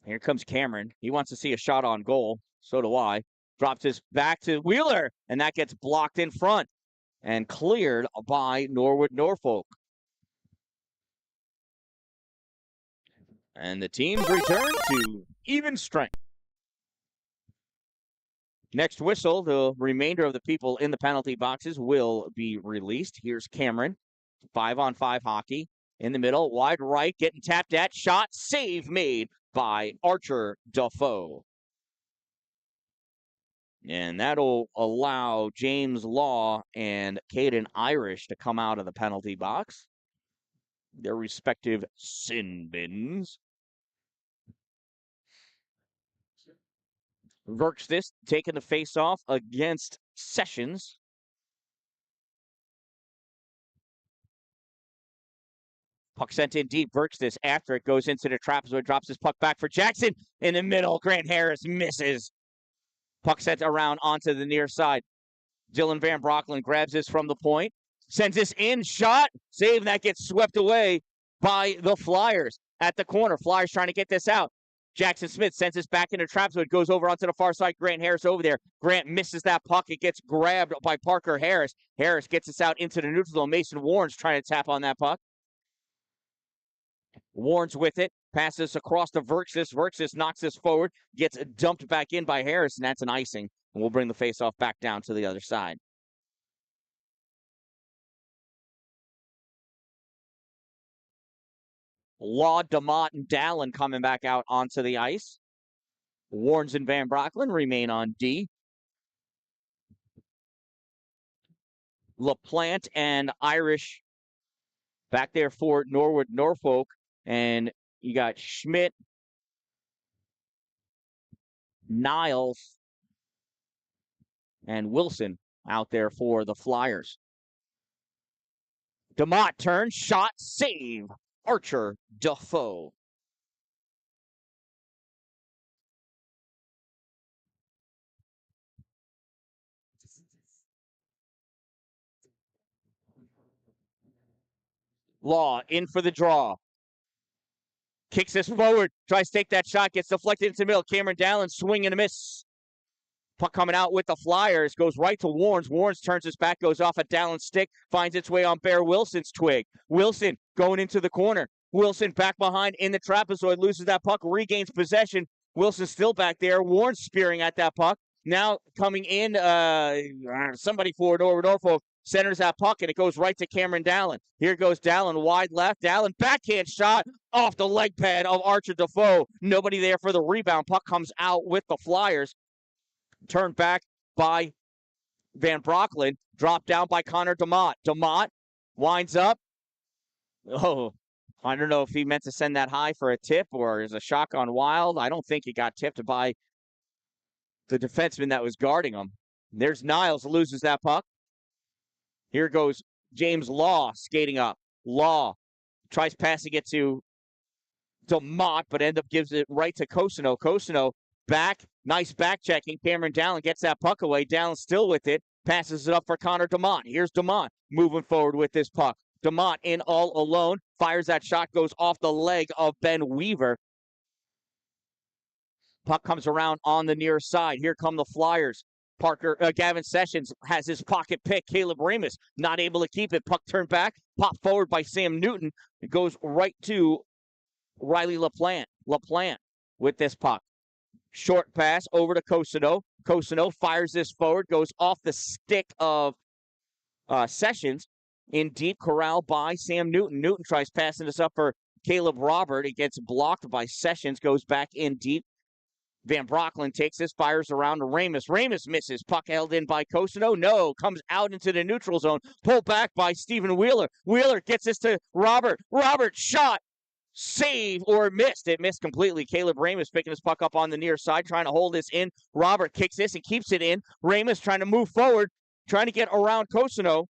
Here comes Cameron. He wants to see a shot on goal. So do I. Drops his back to Wheeler, and that gets blocked in front and cleared by Norwood Norfolk. And the teams return to even strength. Next whistle, the remainder of the people in the penalty boxes will be released. Here's Cameron. 5-on-5 hockey. In the middle, wide right, getting tapped at. Shot, save made by Archer Defoe. And that'll allow James Law and Caden Irish to come out of the penalty box. Their respective sin bins. Works this, taking the face-off against Sessions. Puck sent in deep. Works this after it goes into the trapezoid, drops his puck back for Jackson in the middle. Grant Harris misses. Puck sent around onto the near side. Dylan Van Broecklyn grabs this from the point, sends this in, shot, save, and that gets swept away by the Flyers at the corner. Flyers trying to get this out. Jackson Smith sends this back into trap, so it goes over onto the far side. Grant Harris over there. Grant misses that puck. It gets grabbed by Parker Harris. Harris gets this out into the neutral zone. Mason Warren's trying to tap on that puck. Warren's with it. Passes across to Verxis. Verxis knocks this forward. Gets dumped back in by Harris, and that's an icing. And we'll bring the faceoff back down to the other side. Law, DeMott, and Dalin coming back out onto the ice. Warnes and Van Broecklyn remain on D. LaPlante and Irish back there for Norwood, Norfolk. And you got Schmidt, Niles, and Wilson out there for the Flyers. DeMott turns, shot, save. Archer Defoe. Law in for the draw. Kicks this forward. Tries to take that shot. Gets deflected into the middle. Cameron Dalin swing and a miss. Puck coming out with the Flyers. Goes right to Warnes. Warnes turns his back. Goes off a Dallin's stick. Finds its way on Bear Wilson's twig. Wilson going into the corner. Wilson back behind in the trapezoid. Loses that puck. Regains possession. Wilson still back there. Warnes spearing at that puck. Now coming in, somebody for Norwood, Norfolk centers that puck, and it goes right to Cameron Dalin. Here goes Dalin, wide left. Dalin, backhand shot off the leg pad of Archer Defoe. Nobody there for the rebound. Puck comes out with the Flyers. Turned back by Van Broecklyn. Dropped down by Connor DeMott. DeMott winds up. Oh, I don't know if he meant to send that high for a tip or is a shot on wild. I don't think he got tipped by the defenseman that was guarding him. There's Niles, loses that puck. Here goes James Law skating up. Law tries passing it to DeMott, but end up gives it right to Cosino. Cosino back, nice back checking. Cameron Dalin gets that puck away. Dalin still with it, passes it up for Connor DeMott. Here's DeMott moving forward with this puck. DeMott in all alone, fires that shot, goes off the leg of Ben Weaver. Puck comes around on the near side. Here come the Flyers. Gavin Sessions has his pocket pick. Caleb Ramus not able to keep it. Puck turned back, popped forward by Sam Newton. It goes right to Riley LaPlante. LaPlante with this puck. Short pass over to Cosino. Cosino fires this forward, goes off the stick of Sessions in deep corral by Sam Newton. Newton tries passing this up for Caleb Robert. It gets blocked by Sessions, goes back in deep. Van Broecklyn takes this, fires around to Ramus. Ramus misses. Puck held in by Cosino. No, comes out into the neutral zone. Pulled back by Stephen Wheeler. Wheeler gets this to Robert. Robert shot. Save or missed. It missed completely. Caleb Ramus picking his puck up on the near side, trying to hold this in. Robert kicks this and keeps it in. Ramus trying to move forward, trying to get around Cosino.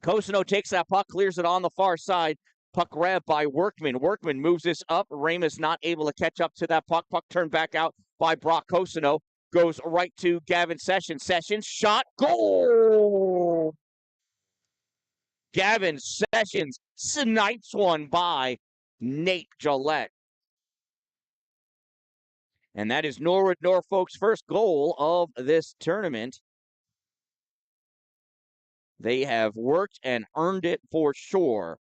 Cosino takes that puck, clears it on the far side. Puck grabbed by Workman. Workman moves this up. Ramus not able to catch up to that puck. Puck turned back out by Brock Cosino. Goes right to Gavin Sessions. Sessions, shot, goal! Gavin Sessions snipes one by Nate Gillette. And that is Norwood, Norfolk's first goal of this tournament. They have worked and earned it for sure.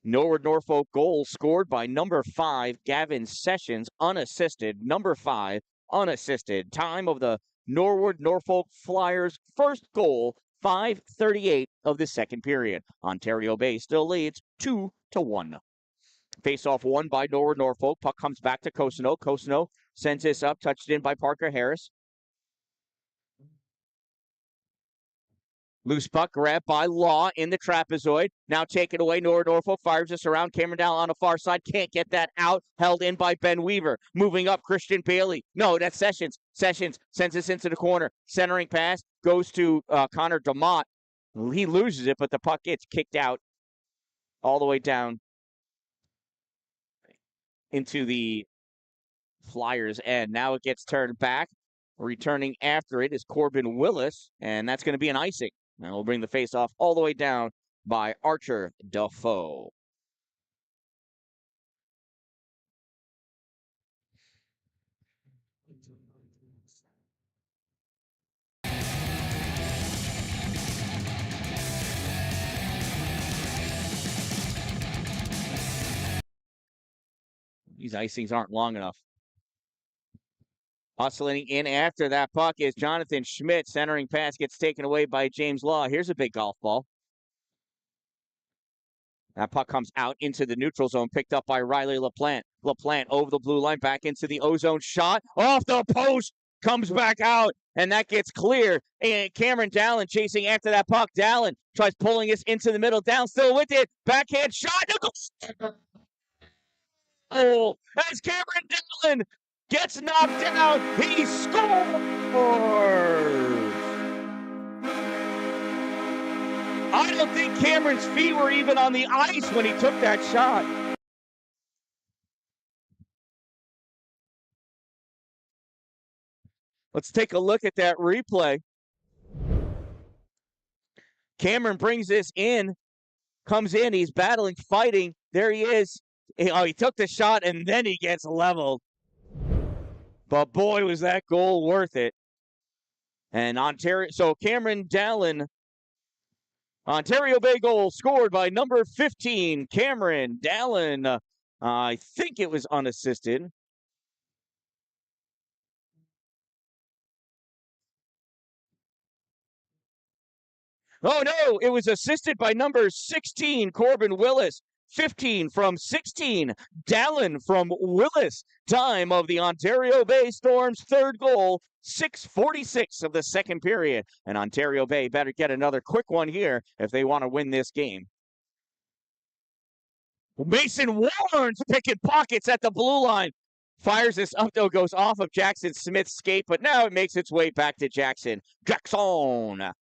Norwood, Norfolk goal scored by number 5, Gavin Sessions, unassisted. Number 5, unassisted. Time of the Norwood, Norfolk Flyers' first goal, 5:38 of the second period. Ontario Bay still leads 2-1. Face-off won by Norwood, Norfolk. Puck comes back to Cosino. Cosino sends this up, touched in by Parker Harris. Loose puck grabbed by Law in the trapezoid. Now taken away. Norwood, Norfolk fires this around. Cameron Dalin on the far side. Can't get that out. Held in by Ben Weaver. Moving up, Christian Bailey. No, that's Sessions. Sessions sends this into the corner. Centering pass goes to Connor DeMott. He loses it, but the puck gets kicked out all the way down into the Flyers' end. Now it gets turned back. Returning after it is Corbin Willis, and that's going to be an icing. And we'll bring the face-off all the way down by Archer Defoe. These icings aren't long enough. Oscillating in after that puck is Jonathan Schmidt. Centering pass gets taken away by James Law. Here's a big golf ball. That puck comes out into the neutral zone, picked up by Riley LaPlante. LaPlante over the blue line, back into the ozone shot. Off the post, comes back out, and that gets clear. And Cameron Dalin chasing after that puck. Dalin tries pulling this into the middle. Down still with it. Backhand shot. Oh, as Cameron Dalin gets knocked down, he scores! I don't think Cameron's feet were even on the ice when he took that shot. Let's take a look at that replay. Cameron brings this in, comes in, he's battling, fighting. There he is. He took the shot, and then he gets leveled. But boy, was that goal worth it. And Cameron Dalin, Ontario Bay goal scored by number 15, Cameron Dalin. I think it was unassisted. Oh, no, it was assisted by number 16, Corbin Willis. 15 from 16, Dalin from Willis. Time of the Ontario Bay Storm's third goal, 6:46 of the second period. And Ontario Bay better get another quick one here if they want to win this game. Mason Warren's picking pockets at the blue line. Fires this up, though, goes off of Jackson Smith's skate, but now it makes its way back to Jackson. Jackson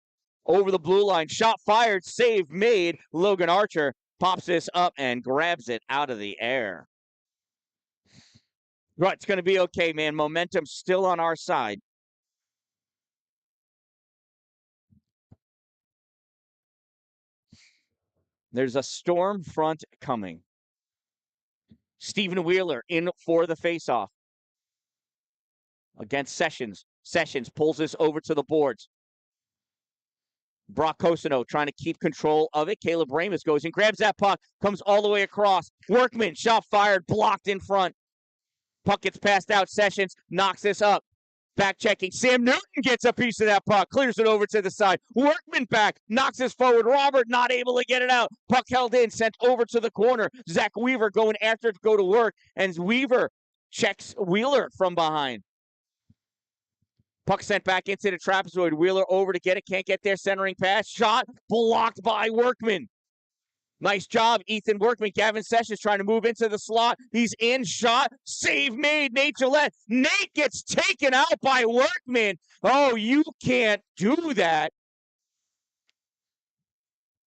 over the blue line. Shot fired, save made. Logan Archer pops this up and grabs it out of the air. Right, it's going to be okay, man. Momentum's still on our side. There's a storm front coming. Stephen Wheeler in for the faceoff against Sessions. Sessions pulls this over to the boards. Brock Cosino trying to keep control of it. Caleb Ramus goes and grabs that puck, comes all the way across. Workman, shot fired, blocked in front. Puck gets passed out. Sessions knocks this up. Back checking. Sam Newton gets a piece of that puck, clears it over to the side. Workman back, knocks this forward. Robert not able to get it out. Puck held in, sent over to the corner. Zach Weaver going after it to go to work, and Weaver checks Wheeler from behind. Puck sent back into the trapezoid. Wheeler over to get it. Can't get there. Centering pass. Shot blocked by Workman. Nice job, Ethan Workman. Gavin Sessions trying to move into the slot. He's in. Shot. Save made. Nate Gillette. Nate gets taken out by Workman. Oh, you can't do that.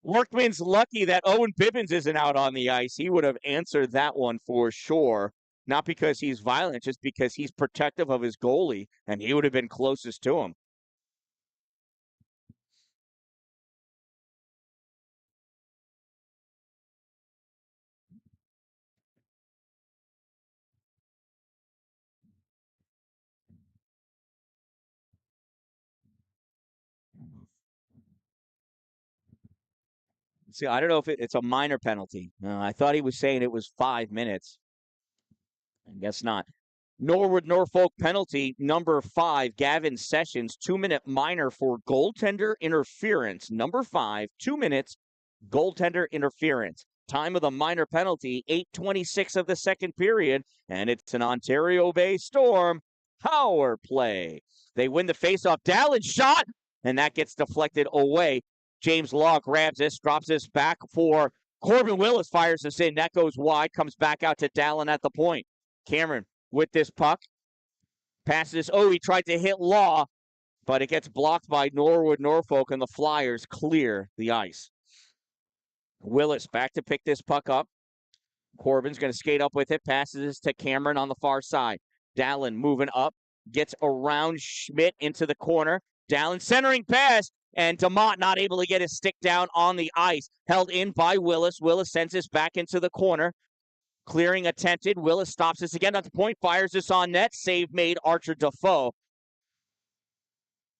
Workman's lucky that Owen Bibbins isn't out on the ice. He would have answered that one for sure. Not because he's violent, just because he's protective of his goalie, and he would have been closest to him. See, I don't know if it's a minor penalty. I thought he was saying it was 5 minutes. I guess not. Norwood, Norfolk penalty number 5, Gavin Sessions, 2-minute minor for goaltender interference. Number 5, 2 minutes, goaltender interference. Time of the minor penalty, 8:26 of the second period, and it's an Ontario Bay Storm power play. They win the faceoff. Dalin shot, and that gets deflected away. James Law grabs this, drops this back for Corbin Willis, fires this in. That goes wide, comes back out to Dalin at the point. Cameron with this puck. Passes. Oh, he tried to hit Law, but it gets blocked by Norwood, Norfolk, and the Flyers clear the ice. Willis back to pick this puck up. Corbin's going to skate up with it. Passes to Cameron on the far side. Dalin moving up. gets around Schmidt into the corner. Dalin centering pass, and DeMott not able to get his stick down on the ice. Held in by Willis. Willis sends this back into the corner. Clearing attempted. Willis stops this again at the point, fires this on net. Save made, Archer Defoe.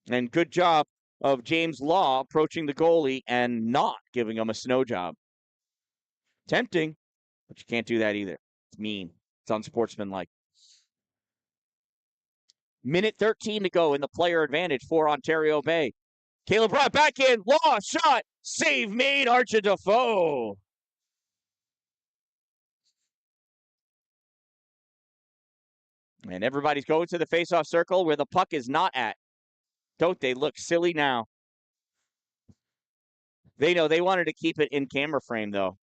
And good job of James Law approaching the goalie and not giving him a snow job. Tempting, but you can't do that either. It's mean. It's unsportsmanlike. Minute 13 to go in the player advantage for Ontario Bay. Caleb brought back in. Law shot. Save made, Archer Defoe. And everybody's going to the faceoff circle where the puck is not at. Don't they look silly now? They know they wanted to keep it in camera frame, though.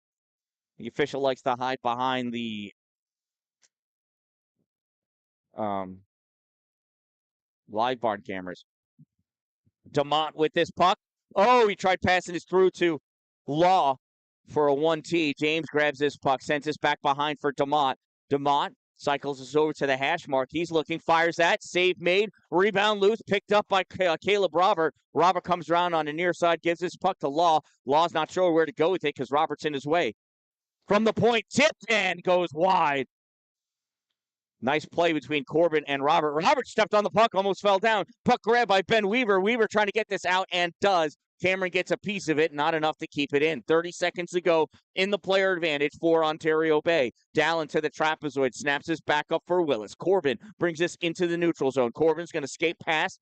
The official likes to hide behind the live barn cameras. DeMott with this puck. Oh, he tried passing this through to Law for a 1T. James grabs this puck, sends this back behind for DeMott. DeMott cycles us over to the hash mark. He's looking, fires that. Save made. Rebound loose. Picked up by Caleb Robert. Robert comes around on the near side, gives this puck to Law. Law's not sure where to go with it because Robert's in his way. From the point, tipped and goes wide. Nice play between Corbin and Robert. Robert stepped on the puck, almost fell down. Puck grabbed by Ben Weaver. Weaver trying to get this out and does. Cameron gets a piece of it, not enough to keep it in. 30 seconds to go in the player advantage for Ontario Bay. Dalin to the trapezoid, snaps this back up for Willis. Corbin brings this into the neutral zone. Corbin's going to skate past.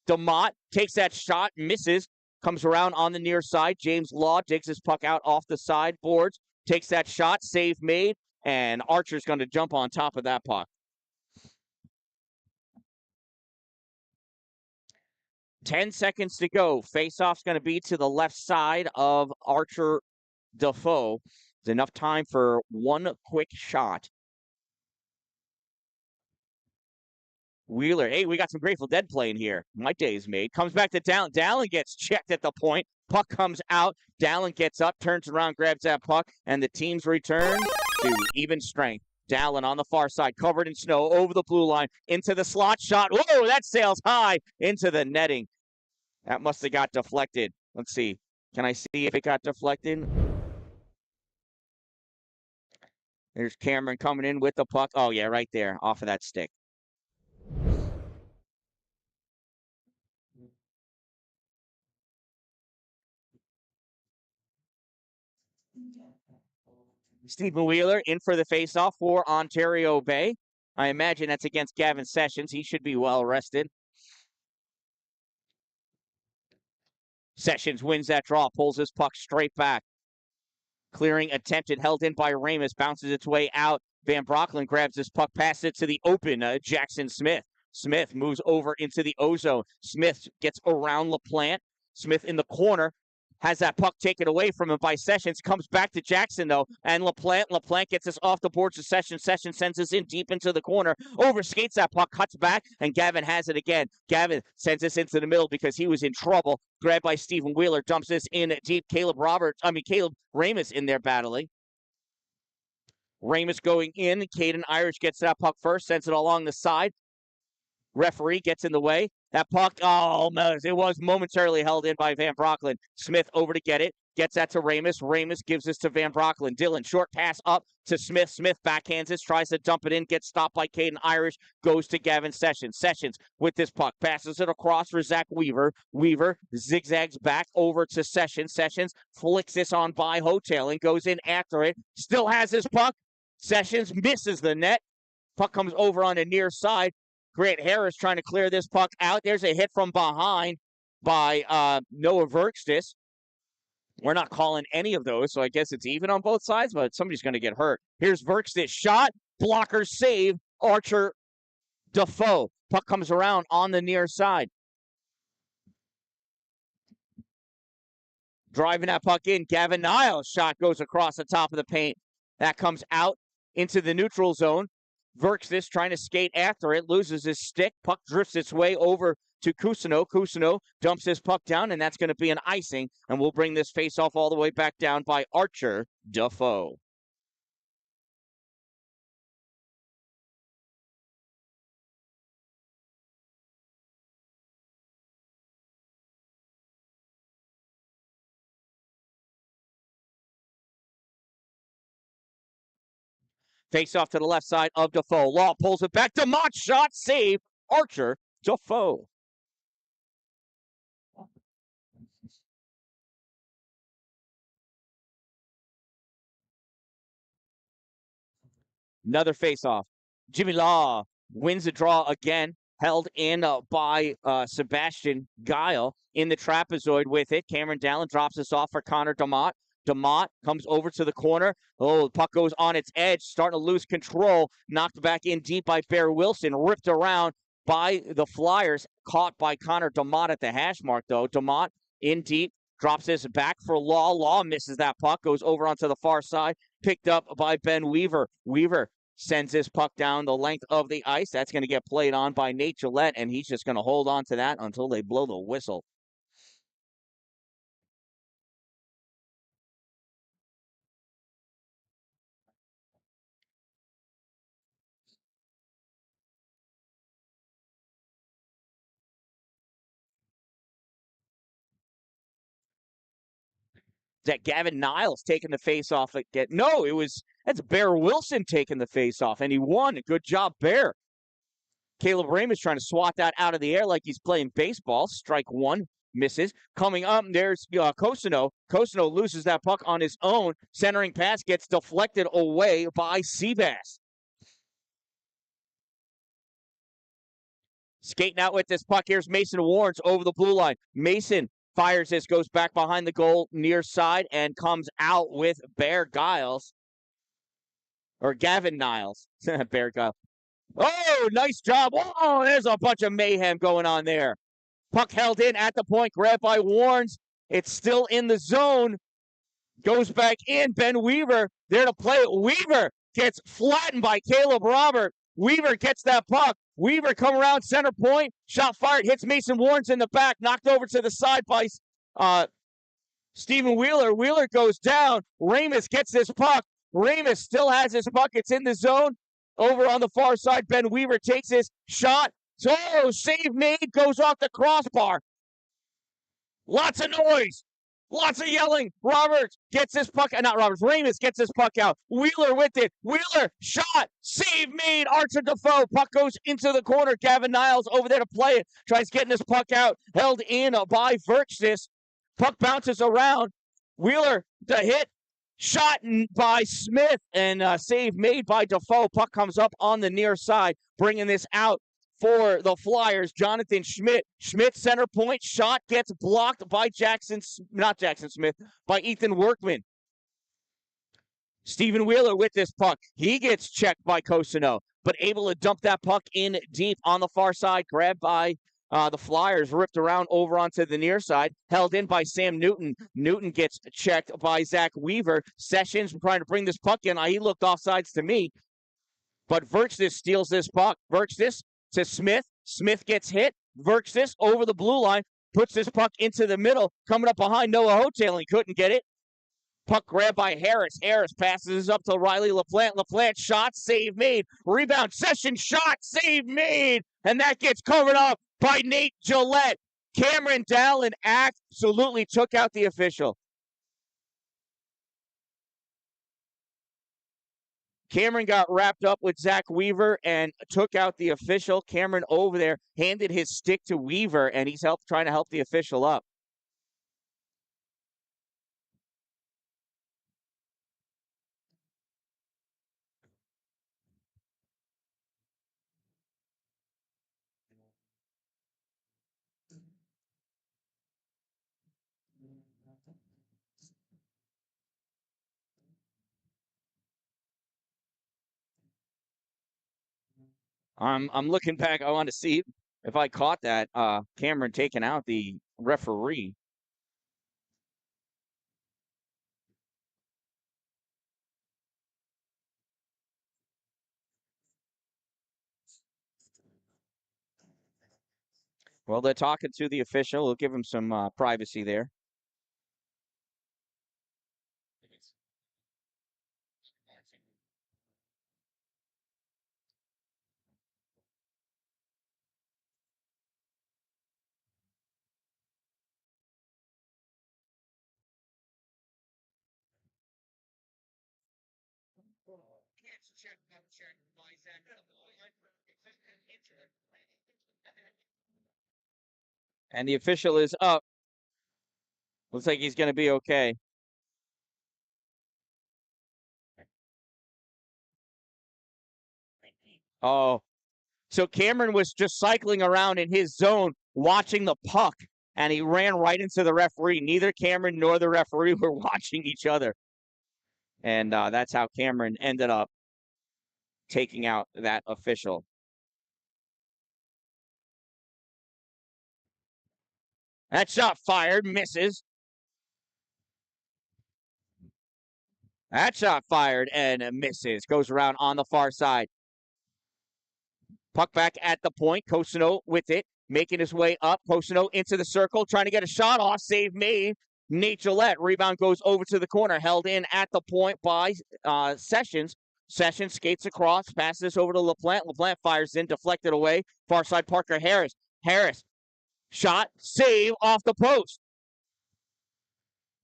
DeMott takes that shot, misses, comes around on the near side. James Law digs his puck out off the sideboards, takes that shot, save made, and Archer's going to jump on top of that puck. 10 seconds to go. Faceoff's going to be to the left side of Archer Defoe. There's enough time for one quick shot. Wheeler, hey, we got some Grateful Dead playing here. My day's made. Comes back to Dalin. Dalin gets checked at the point. Puck comes out. Dalin gets up, turns around, grabs that puck, and the teams return to even strength. Dalin on the far side, covered in snow, over the blue line, into the slot shot. Whoa, that sails high into the netting. That must have got deflected. Let's see. Can I see if it got deflected? There's Cameron coming in with the puck. Oh, yeah, right there, off of that stick. Stephen Wheeler in for the faceoff for Ontario Bay. I imagine that's against Gavin Sessions. He should be well rested. Sessions wins that draw, pulls his puck straight back. Clearing attempted, held in by Ramus, bounces its way out. Van Brocklin grabs this puck, passes it to the open Jackson Smith. Smith moves over into the O-zone. Smith gets around LaPlante. Smith in the corner, has that puck taken away from him by Sessions. Comes back to Jackson, though, and LaPlante gets this off the boards to Sessions. Sessions sends this in deep into the corner. Overskates that puck, cuts back, and Gavin has it again. Gavin sends this into the middle because he was in trouble. Grabbed by Stephen Wheeler, dumps this in deep. Caleb Ramus in there battling. Ramus going in. Caden Irish gets that puck first, sends it along the side. Referee gets in the way. That puck, oh, man, it was momentarily held in by Van Brocklin. Smith over to get it. Gets that to Ramus. Ramus gives this to Van Brocklin. Dylan, short pass up to Smith. Smith backhands this, tries to dump it in, gets stopped by Caden Irish, goes to Gavin Sessions. Sessions with this puck, passes it across for Zach Weaver. Weaver zigzags back over to Sessions. Sessions flicks this on by Hotel and goes in after it. Still has his puck. Sessions misses the net. Puck comes over on the near side. Grant Harris trying to clear this puck out. There's a hit from behind by Noah Verkstis. We're not calling any of those, so I guess it's even on both sides, but somebody's going to get hurt. Here's Verkstis shot. Blocker save. Archer Defoe. Puck comes around on the near side. Driving that puck in. Gavin Niles' shot goes across the top of the paint. That comes out into the neutral zone. Verkstis trying to skate after it, loses his stick. Puck drifts its way over to Cousineau. Cousineau dumps his puck down, and that's going to be an icing, and we'll bring this face-off all the way back down by Archer Defoe. Face off to the left side of Defoe. Law pulls it back. DeMott shot, save. Archer, Defoe. Another face-off. Jimmy Law wins the draw again, held in by Sebastian Guile in the trapezoid with it. Cameron Dalin drops this off for Connor DeMott. DeMott comes over to the corner. Oh, the puck goes on its edge, starting to lose control. Knocked back in deep by Bear Wilson, ripped around by the Flyers. Caught by Connor DeMott at the hash mark, though. DeMott in deep, drops this back for Law. Law misses that puck, goes over onto the far side, picked up by Ben Weaver. Weaver sends this puck down the length of the ice. That's going to get played on by Nate Gillette, and he's just going to hold on to that until they blow the whistle. That Gavin Niles taking the face off again. No, that's Bear Wilson taking the face off, and he won. Good job, Bear. Caleb Raymond's trying to swat that out of the air like he's playing baseball. Strike one, misses. Coming up, there's Cosino. Cosino loses that puck on his own. Centering pass gets deflected away by Seabass. Skating out with this puck. Here's Mason Warrens over the blue line. Mason fires this, goes back behind the goal near side, and comes out with Bear Giles. Or Gavin Niles. Bear Giles. Oh, nice job. Oh, there's a bunch of mayhem going on there. Puck held in at the point, grabbed by Warrens. It's still in the zone. Goes back in. Ben Weaver there to play it. Weaver gets flattened by Caleb Robert. Weaver gets that puck. Weaver come around center point. Shot fired. Hits Mason Warrens in the back. Knocked over to the side by Stephen Wheeler. Wheeler goes down. Ramus gets this puck. Ramus still has his puck. It's in the zone. Over on the far side, Ben Weaver takes his shot. Oh, save made. Goes off the crossbar. Lots of noise. Lots of yelling. Roberts gets this puck. Not Roberts. Ramus gets this puck out. Wheeler with it. Wheeler shot. Save made. Archer Defoe. Puck goes into the corner. Gavin Niles over there to play it. Tries getting this puck out. Held in by Verchtis. Puck bounces around. Wheeler to hit. Shot by Smith and save made by Defoe. Puck comes up on the near side, bringing this out for the Flyers. Jonathan Schmidt. Schmidt center point. Shot gets blocked by not Jackson Smith, by Ethan Workman. Stephen Wheeler with this puck. He gets checked by Cosino, but able to dump that puck in deep on the far side. Grabbed by the Flyers, ripped around over onto the near side, held in by Sam Newton. Newton gets checked by Zach Weaver. Sessions trying to bring this puck in. He looked offsides to me, but Verchtis steals this puck. Verchtis to Smith. Smith gets hit. Verchtis over the blue line, puts this puck into the middle, coming up behind Noah Hotaling. Couldn't get it. Puck grabbed by Harris. Harris passes up to Riley LaPlante. LaPlante shot, save made. Rebound, Session shot, save made. And that gets covered up by Nate Gillette. Cameron Dalin absolutely took out the official. Cameron got wrapped up with Zach Weaver and took out the official. Cameron over there handed his stick to Weaver, and he's trying to help the official up. I'm looking back. I want to see if I caught that. Cameron taking out the referee. Well, they're talking to the official. We'll give him some privacy there. And the official is up. Looks like he's going to be okay. Oh, so Cameron was just cycling around in his zone, watching the puck, and he ran right into the referee. Neither Cameron nor the referee were watching each other. And that's how Cameron ended up taking out that official. That shot fired, misses. That shot fired and misses. Goes around on the far side. Puck back at the point. Cosino with it, making his way up. Cosino into the circle, trying to get a shot off. Save made. Nate Gillette. Rebound goes over to the corner. Held in at the point by Sessions. Sessions skates across, passes this over to LaPlante. LaPlante fires in, deflected away. Far side, Parker Harris. Harris. Shot, save off the post.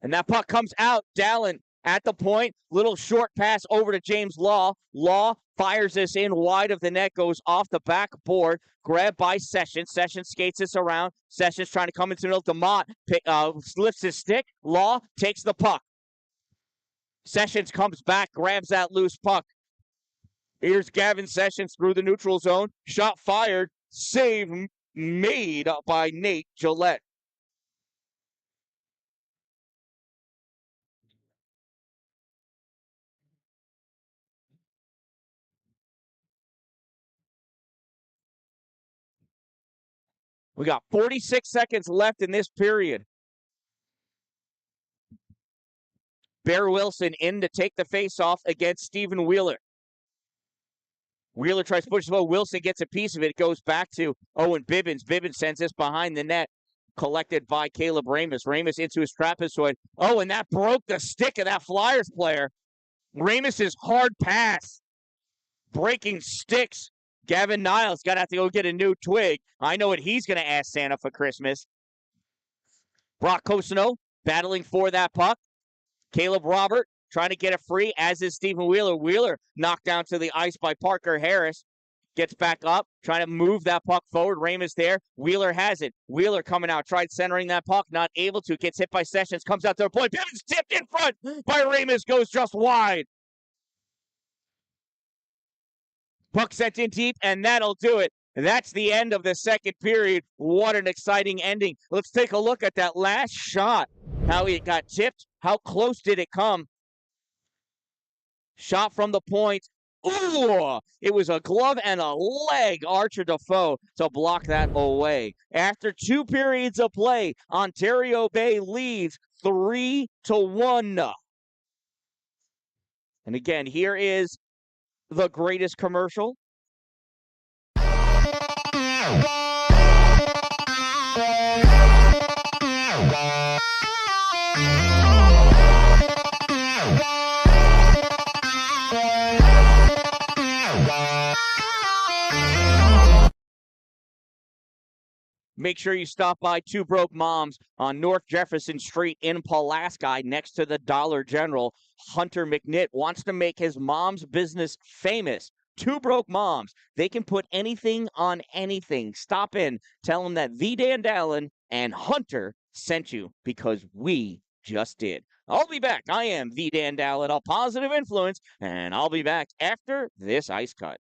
And that puck comes out. Dalin at the point. Little short pass over to James Law. Law fires this in wide of the net. Goes off the backboard. Grabbed by Sessions. Sessions skates this around. Sessions trying to come into the middle. DeMott lifts his stick. Law takes the puck. Sessions comes back. Grabs that loose puck. Here's Gavin Sessions through the neutral zone. Shot fired. Save made by Nate Gillette. We got 46 seconds left in this period. Bear Wilson in to take the face-off against Stephen Wheeler. Wheeler tries to push the ball. Wilson gets a piece of it. It goes back to Owen Bibbins. Bibbins sends this behind the net. Collected by Caleb Ramus. Ramus into his trapezoid. Oh, and that broke the stick of that Flyers player. Ramus's hard pass. Breaking sticks. Gavin Niles got to have to go get a new twig. I know what he's going to ask Santa for Christmas. Brock Cosino battling for that puck. Caleb Robert trying to get it free, as is Stephen Wheeler. Wheeler knocked down to the ice by Parker Harris. Gets back up, trying to move that puck forward. Ramus there. Wheeler has it. Wheeler coming out, tried centering that puck, not able to. Gets hit by Sessions, comes out to the point. Bivens tipped in front by Ramus, goes just wide. Puck sent in deep, and that'll do it. That's the end of the second period. What an exciting ending. Let's take a look at that last shot. How it got tipped. How close did it come? Shot from the point. Ooh! It was a glove and a leg, Archer Defoe, to block that away. After 2 periods of play, Ontario Bay leads 3-1. And again, here is the greatest commercial. Make sure you stop by Two Broke Moms on North Jefferson Street in Pulaski next to the Dollar General. Hunter McNitt wants to make his mom's business famous. Two Broke Moms. They can put anything on anything. Stop in. Tell them that the Dan-Dalin and Hunter sent you, because we just did. I'll be back. I am the Dan-Dalin, a positive influence, and I'll be back after this ice cut.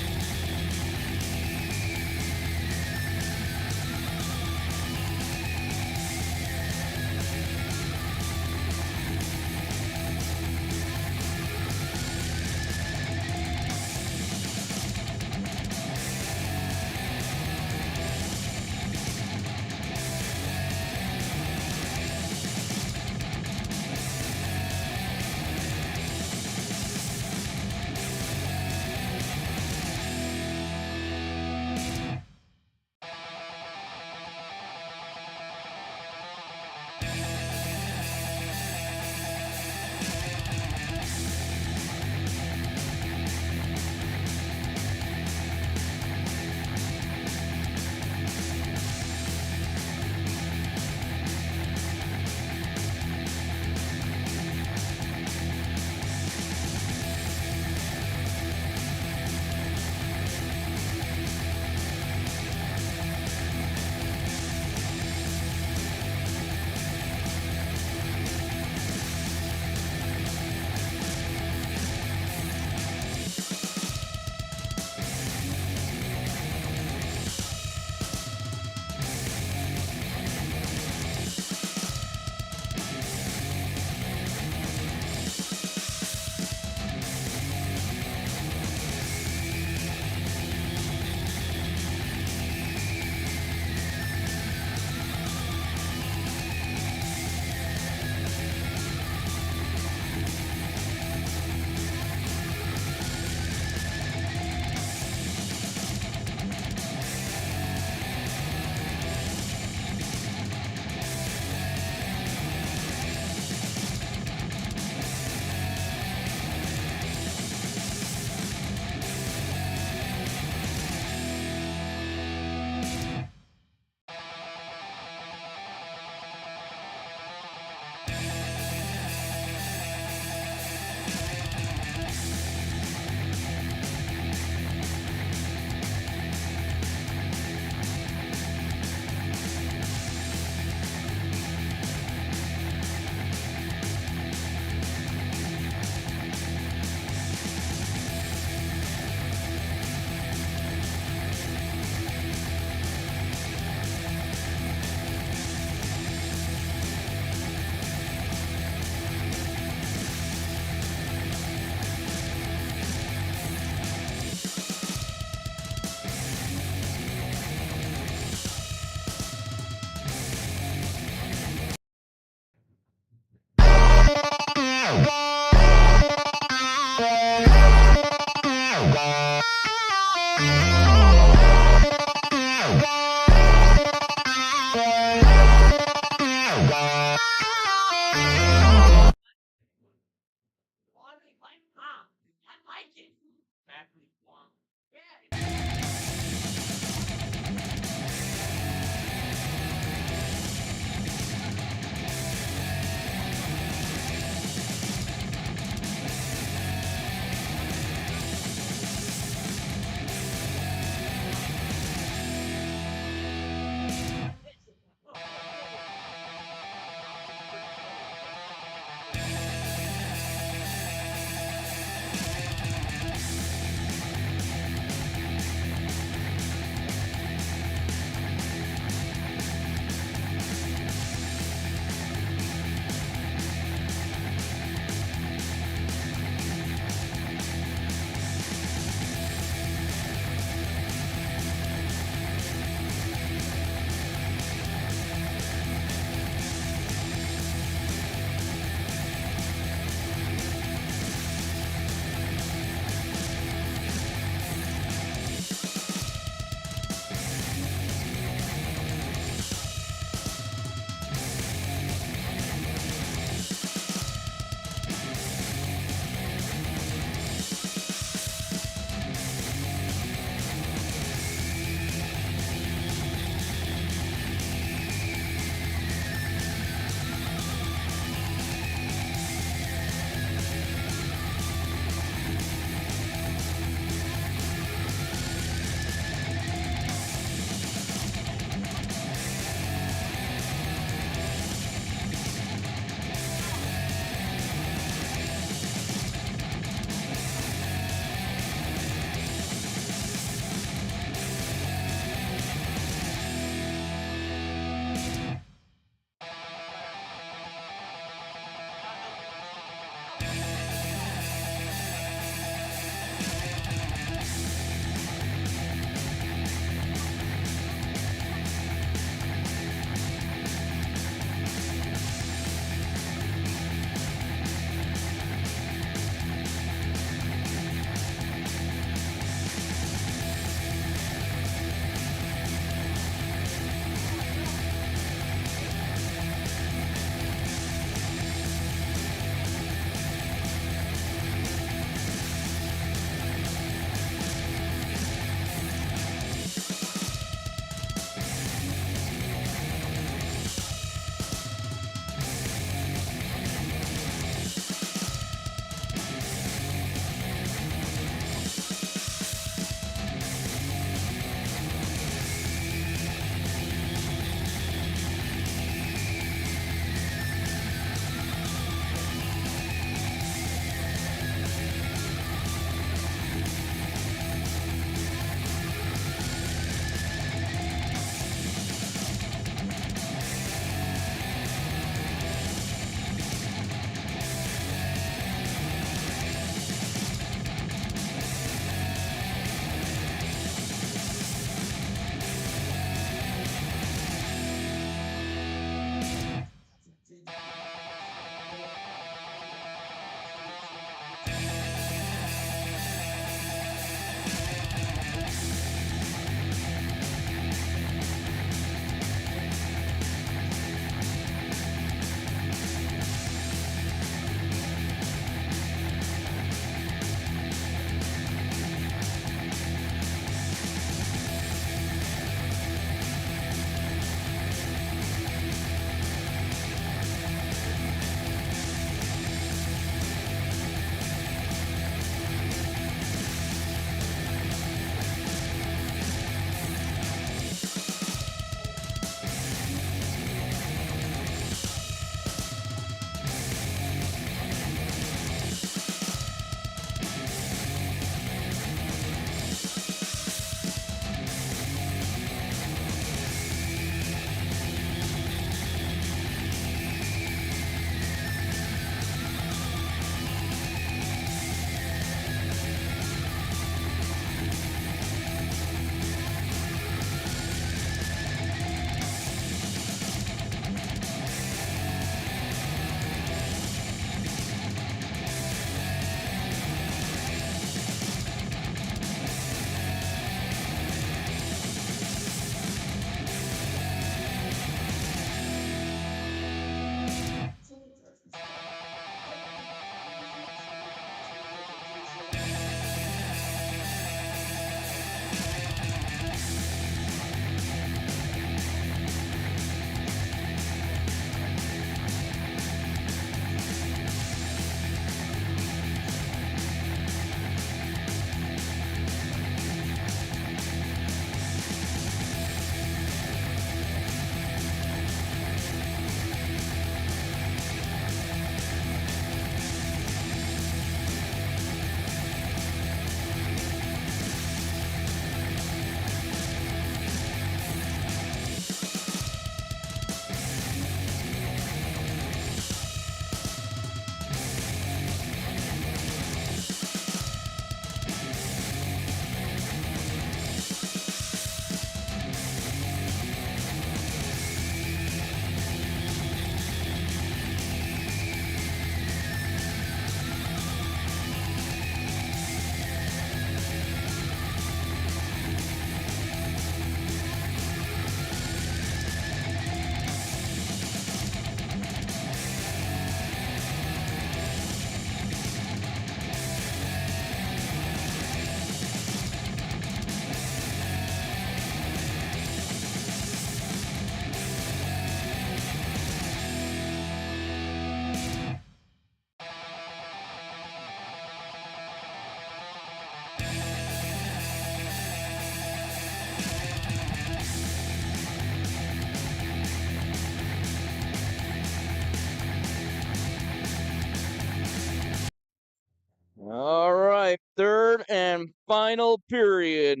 final period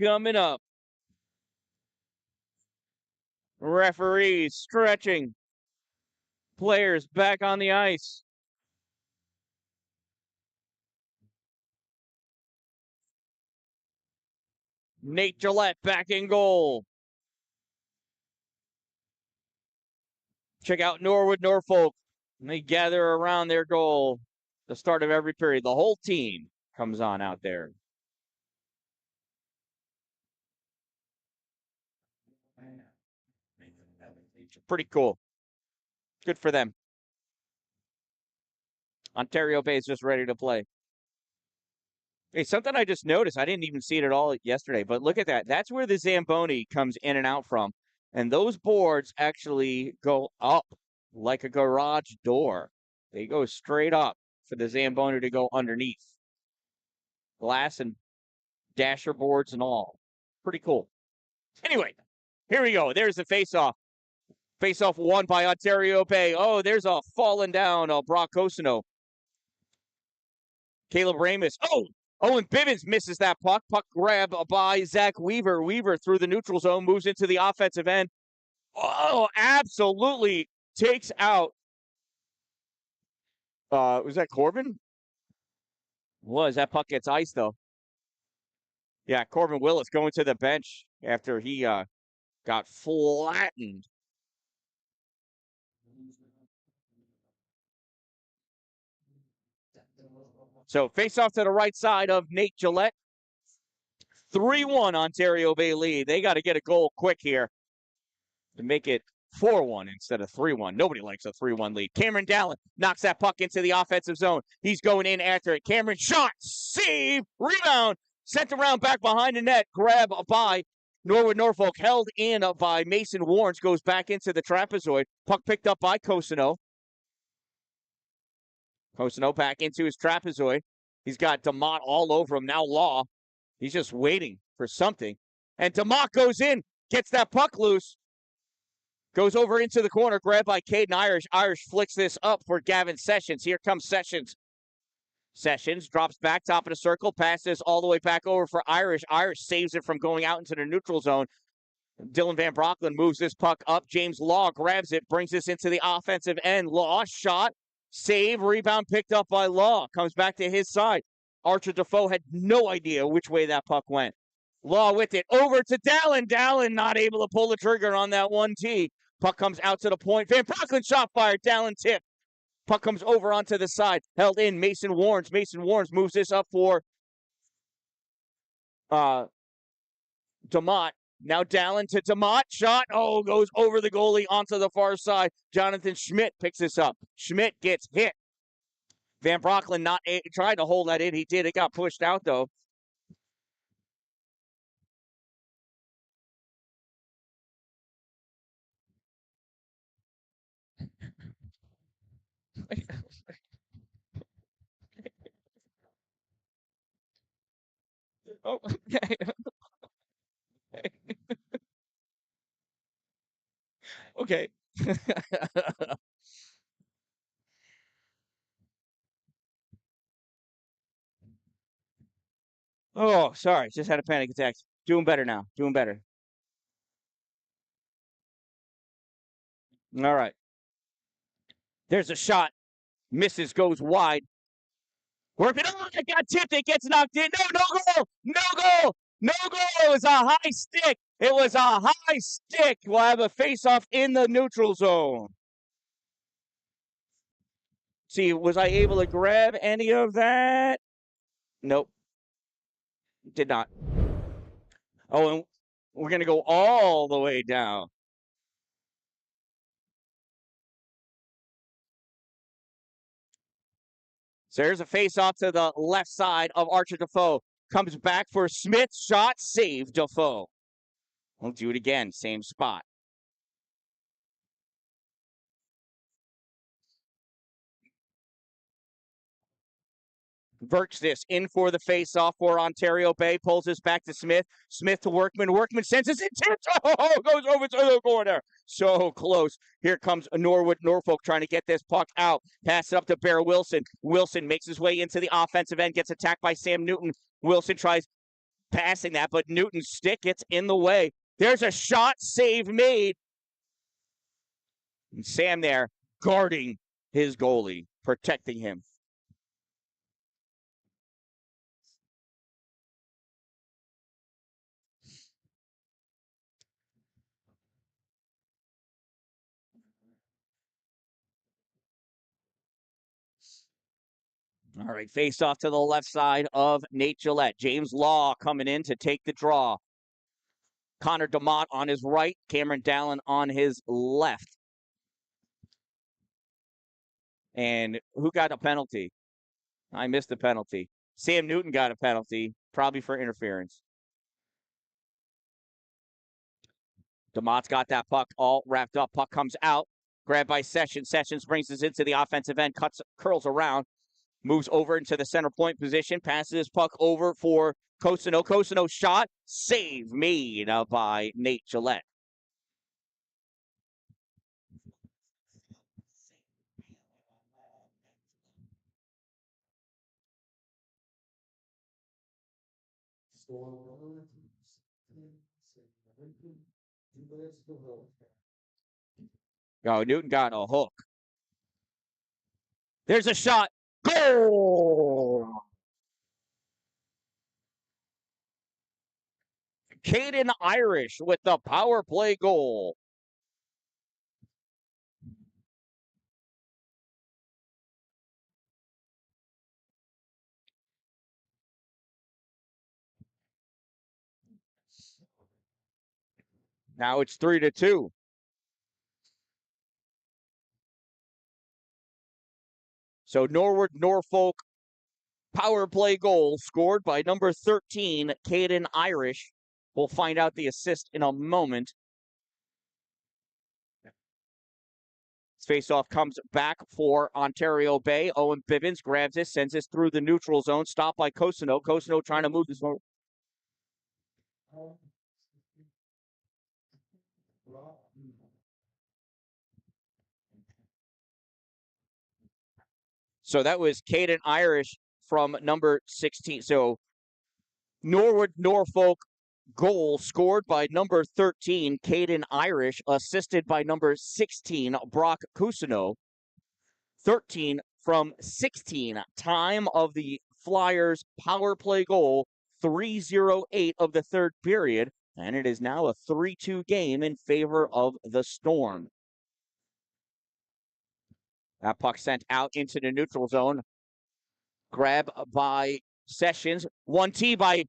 coming up. Referees stretching. Players back on the ice. Nate Gillette back in goal. Check out Norwood, Norfolk. And they gather around their goal. The start of every period. The whole team comes on out there. Pretty cool. Good for them. Ontario Bay is just ready to play. Hey, something I just noticed, I didn't even see it at all yesterday, but look at that. That's where the Zamboni comes in and out from. And those boards actually go up like a garage door. They go straight up for the Zamboni to go underneath. Glass and dasher boards and all. Pretty cool. Anyway, here we go. There's the face-off. Face-off won by Ontario Bay. Oh, there's a falling down Brock Cosino. Caleb Ramus. Oh, Owen Bibbins misses that puck. Puck grab by Zach Weaver. Weaver through the neutral zone, moves into the offensive end. Oh, absolutely takes out. Was that Corbin? That puck gets iced, though. Yeah, Corbin Willis going to the bench after he got flattened. So face off to the right side of Nate Gillette. 3-1 Ontario Bay lead. They got to get a goal quick here to make it 4-1 instead of 3-1. Nobody likes a 3-1 lead. Cameron Dallin knocks that puck into the offensive zone. He's going in after it. Cameron shot, save, rebound, sent around back behind the net. Grab by Norwood Norfolk, held in by Mason Warnes, goes back into the trapezoid. Puck picked up by Cosino. Cosino back into his trapezoid. He's got DeMott all over him. Now Law. He's just waiting for something. And DeMott goes in, gets that puck loose. Goes over into the corner, grabbed by Caden Irish. Irish flicks this up for Gavin Sessions. Here comes Sessions. Sessions drops back, top of the circle, passes all the way back over for Irish. Irish saves it from going out into the neutral zone. Dylan Van Brocklin moves this puck up. James Law grabs it, brings this into the offensive end. Law shot, save, rebound picked up by Law. Comes back to his side. Archer Defoe had no idea which way that puck went. Law with it over to Dallin. Dallin not able to pull the trigger on that 1T. Puck comes out to the point. Van Brocklin shot fired. Dallin tip. Puck comes over onto the side. Held in. Mason Warnes. Mason Warnes moves this up for DeMott. Now Dallin to DeMott. Shot. Oh, goes over the goalie onto the far side. Jonathan Schmidt picks this up. Schmidt gets hit. Van Brocklin not tried to hold that in. He did. It got pushed out, though. Oh, okay. Okay. Oh, sorry. Just had a panic attack. Doing better now. Doing better. All right. There's a shot. Misses, goes wide. Work it. Oh, it got tipped. It gets knocked in. No goal. No goal. No goal. It was a high stick. It was a high stick. We'll have a face-off in the neutral zone. See, was I able to grab any of that? Nope. Did not. Oh, and we're going to go all the way down. So there's a face-off to the left side of Archer Defoe. Comes back for Smith. Shot, save Defoe. We'll do it again. Same spot. Verks this in for the face-off for Ontario Bay. Pulls this back to Smith. Smith to Workman. Workman sends his intent. Oh, goes over to the corner. So close. Here comes Norwood Norfolk trying to get this puck out. Pass it up to Bear Wilson. Wilson makes his way into the offensive end. Gets attacked by Sam Newton. Wilson tries passing that, but Newton's stick gets in the way. There's a shot, save made. And Sam there guarding his goalie, protecting him. All right, face off to the left side of Nate Gillette. James Law coming in to take the draw. Connor DeMott on his right, Cameron Dalin on his left. And who got a penalty? I missed the penalty. Sam Newton got a penalty, probably for interference. DeMott's got that puck all wrapped up. Puck comes out, grabbed by Sessions. Sessions brings us into the offensive end, curls around, moves over into the center point position, passes his puck over for Cosino. Cosino shot, save made by Nate Gillette. Oh, Newton got a hook. There's a shot. Goal! Caden Irish with the power play goal. Now it's 3-2. So Norwood, Norfolk, power play goal scored by number 13, Caden Irish. We'll find out the assist in a moment. Faceoff comes back for Ontario Bay. Owen Bivens grabs this, sends this through the neutral zone. Stopped by Cosino. Cosino trying to move this one. So that was Caden Irish from number 16. So Norwood, Norfolk goal scored by number 13, Caden Irish, assisted by number 16, Brock Cusino. 13 from 16. Time of the Flyers power play goal, 3:08 of the third period, and it is now a 3-2 game in favor of the Storm. That puck sent out into the neutral zone. Grab by Sessions. 1T by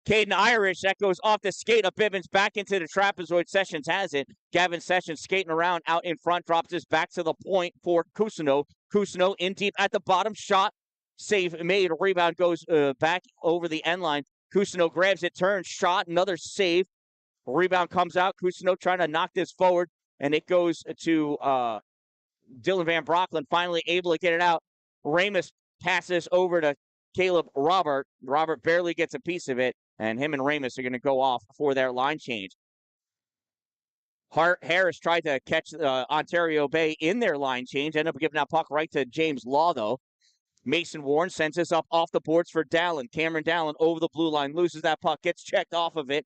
Caden Irish. That goes off the skate of Bivens back into the trapezoid. Sessions has it. Gavin Sessions skating around out in front. Drops this back to the point for Cusino. Cusino in deep at the bottom. Shot. Save made. Rebound goes back over the end line. Cusino grabs it. Turns. Shot. Another save. Rebound comes out. Cusino trying to knock this forward. And it goes to Dylan Van Brocklin. Finally able to get it out. Ramus passes over to Caleb Robert. Robert barely gets a piece of it, and him and Ramus are going to go off for their line change. Harris tried to catch Ontario Bay in their line change, ended up giving that puck right to James Law, though. Mason Warren sends this up off the boards for Dalin. Cameron Dalin over the blue line, loses that puck, gets checked off of it.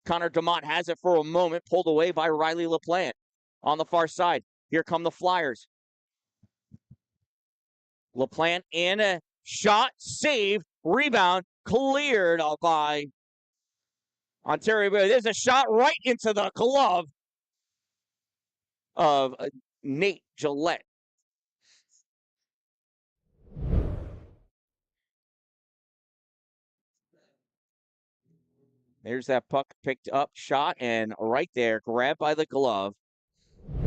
Connor DeMott has it for a moment, pulled away by Riley LaPlante. On the far side, here come the Flyers. LaPlante in a shot, save, rebound, cleared by Ontario Bay. There's a shot right into the glove of Nate Gillette. There's that puck picked up, shot, and right there, grabbed by the glove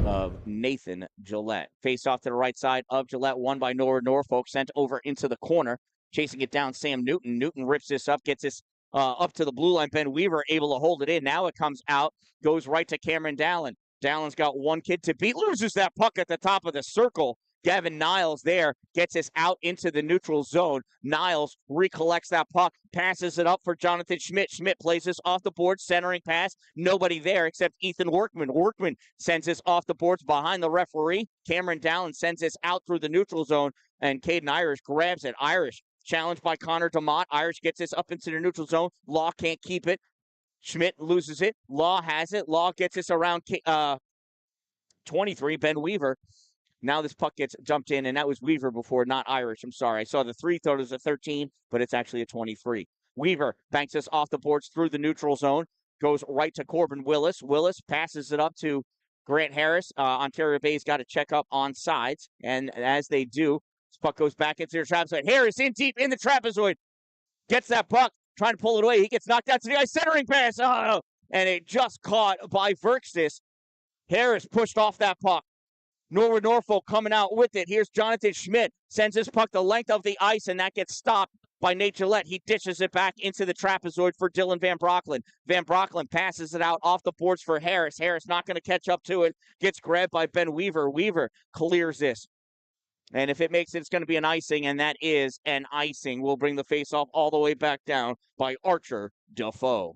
of Nathan Gillette. Face off to the right side of Gillette, won by Norfolk, sent over into the corner. Chasing it down, Sam Newton. Newton rips this up, gets this up to the blue line. Ben Weaver able to hold it in. Now it comes out, goes right to Cameron Dalin. Dalin's got one kid to beat, loses that puck at the top of the circle. Gavin Niles there gets us out into the neutral zone. Niles recollects that puck, passes it up for Jonathan Schmidt. Schmidt plays this off the board, centering pass. Nobody there except Ethan Workman. Workman sends this off the boards behind the referee. Cameron Dalin sends this out through the neutral zone, and Caden Irish grabs it. Irish challenged by Connor DeMott. Irish gets this up into the neutral zone. Law can't keep it. Schmidt loses it. Law has it. Law gets this around 23, Ben Weaver. Now this puck gets dumped in, and that was Weaver before, not Irish. I'm sorry. I saw the 3 thought it was a 13, but it's actually a 23. Weaver banks us off the boards through the neutral zone, goes right to Corbin Willis. Willis passes it up to Grant Harris. Ontario Bay's got to check up on sides, and as they do, this puck goes back into their trapezoid. Harris in deep in the trapezoid, gets that puck, trying to pull it away. He gets knocked out to the ice, centering pass. Oh, and it just caught by Verkstis. Harris pushed off that puck. Norwood, Norfolk coming out with it. Here's Jonathan Schmidt. Sends his puck the length of the ice, and that gets stopped by Nate Gillette. He dishes it back into the trapezoid for Dylan Van Brocklin. Van Brocklin passes it out off the boards for Harris. Harris not going to catch up to it. Gets grabbed by Ben Weaver. Weaver clears this. And if it makes it, it's going to be an icing, and that is an icing. We'll bring the faceoff all the way back down by Archer Defoe.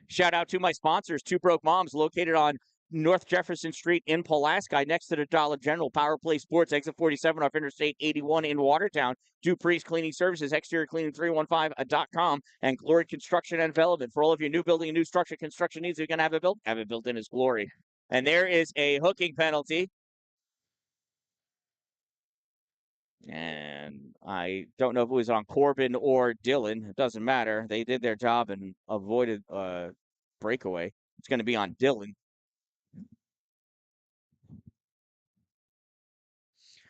Shout out to my sponsors, Two Broke Moms, located on North Jefferson Street in Pulaski, next to the Dollar General. Power Play Sports, exit 47 off Interstate 81 in Watertown. Dupree's Cleaning Services, exterior cleaning 315.com, and Glory Construction and Development. For all of your new building and new structure construction needs, you're going to have it built in as Glory. And there is a hooking penalty. And I don't know if it was on Corbin or Dylan. It doesn't matter. They did their job and avoided a breakaway. It's going to be on Dylan.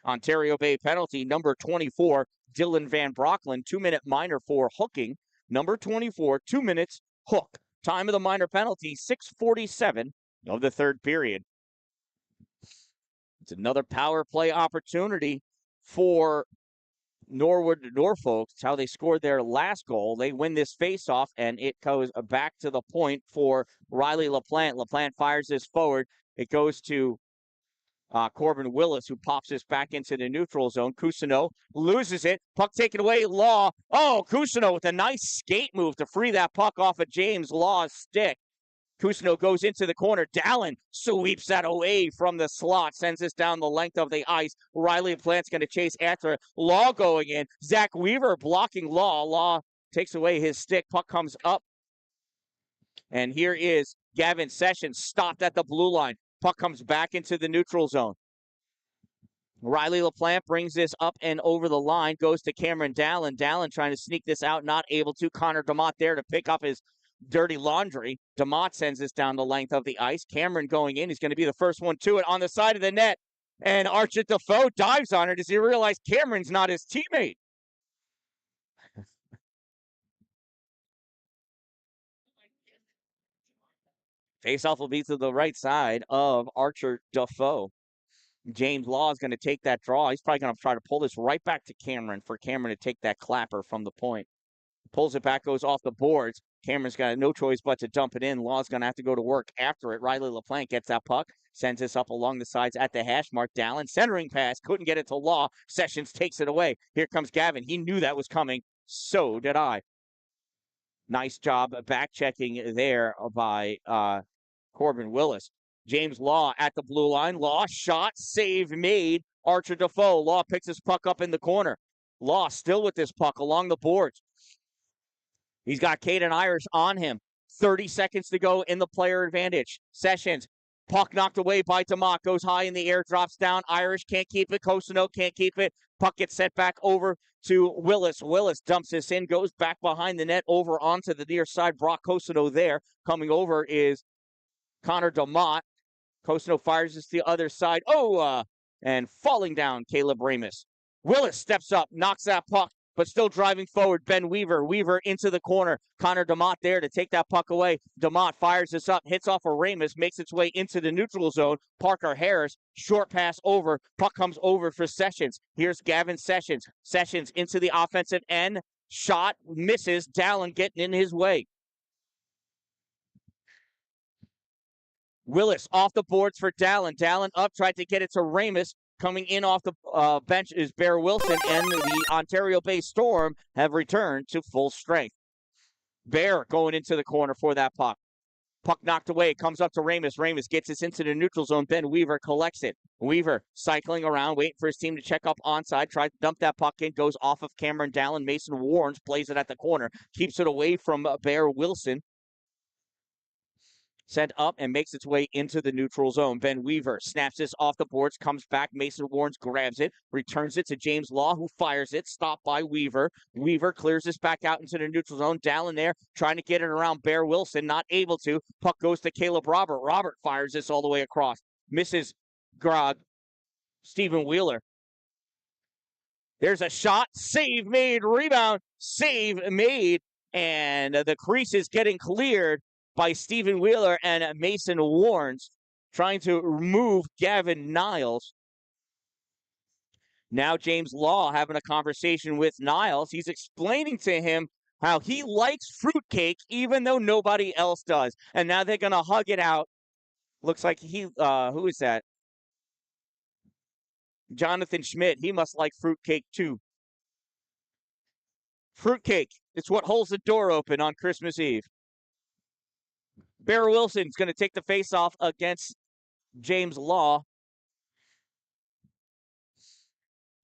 Ontario Bay penalty, number 24, Dylan Van Brocklin, 2-minute minor for hooking. Number 24, 2 minutes, hook. Time of the minor penalty, 6:47 of the third period. It's another power play opportunity for Norwood, Norfolk. It's how they scored their last goal. They win this faceoff, and it goes back to the point for Riley LaPlante. LaPlante fires this forward. It goes to Corbin Willis, who pops this back into the neutral zone. Cousineau loses it. Puck taken away. Law. Oh, Cousineau with a nice skate move to free that puck off of James Law's stick. Cousineau goes into the corner. Dalin sweeps that away from the slot, sends this down the length of the ice. Riley LaPlante's going to chase after it. Law going in. Zach Weaver blocking Law. Law takes away his stick. Puck comes up. And here is Gavin Sessions, stopped at the blue line. Puck comes back into the neutral zone. Riley LaPlante brings this up and over the line, goes to Cameron Dalin. Dalin trying to sneak this out, not able to. Connor DeMott there to pick up his dirty laundry. DeMott sends this down the length of the ice. Cameron going in. He's going to be the first one to it on the side of the net. And Archer Defoe dives on it as he realized Cameron's not his teammate. Faceoff will be to the right side of Archer Defoe. James Law is going to take that draw. He's probably going to try to pull this right back to Cameron for Cameron to take that clapper from the point. Pulls it back, goes off the boards. Cameron's got no choice but to dump it in. Law's going to have to go to work after it. Riley LaPlante gets that puck, sends this up along the sides at the hash mark. Dalin, centering pass, couldn't get it to Law. Sessions takes it away. Here comes Gavin. He knew that was coming. So did I. Nice job back checking there by Corbin Willis. James Law at the blue line. Law shot, save made. Archer Defoe. Law picks his puck up in the corner. Law still with this puck along the boards. He's got Caden Irish on him. 30 seconds to go in the player advantage. Sessions. Puck knocked away by DeMott. Goes high in the air, drops down. Irish can't keep it. Cousineau can't keep it. Puck gets set back over to Willis. Willis dumps this in, goes back behind the net over onto the near side. Brock Cousineau there. Coming over is Connor DeMott. Cousineau fires this to the other side. And falling down, Caleb Ramus. Willis steps up, knocks that puck, but still driving forward. Ben Weaver. Weaver into the corner. Connor DeMott there to take that puck away. DeMott fires this up, hits off of Ramus, makes its way into the neutral zone. Parker Harris, short pass over. Puck comes over for Sessions. Here's Gavin Sessions. Sessions into the offensive end. Shot, misses. Dalin getting in his way. Willis off the boards for Dalin. Dalin up, tried to get it to Ramus. Coming in off the bench is Bear Wilson, and the Ontario Bay Storm have returned to full strength. Bear going into the corner for that puck. Puck knocked away, comes up to Ramis. Ramis gets this into the neutral zone. Ben Weaver collects it. Weaver cycling around, waiting for his team to check up onside. Tries to dump that puck in, goes off of Dan-Dalin. Mason Warnes plays it at the corner, keeps it away from Bear Wilson. Sent up and makes its way into the neutral zone. Ben Weaver snaps this off the boards, comes back. Mason Warnes grabs it, returns it to James Law, who fires it. Stopped by Weaver. Weaver clears this back out into the neutral zone. Dalin there, trying to get it around Bear Wilson, not able to. Puck goes to Caleb Robert. Robert fires this all the way across. Misses Grog. Stephen Wheeler. There's a shot. Save made. Rebound. Save made. And the crease is getting cleared by Stephen Wheeler and Mason Warnes, trying to remove Gavin Niles. Now James Law having a conversation with Niles. He's explaining to him how he likes fruitcake even though nobody else does. And now they're going to hug it out. Looks like who is that? Jonathan Schmidt. He must like fruitcake too. Fruitcake. It's what holds the door open on Christmas Eve. Bear Wilson's going to take the faceoff against James Law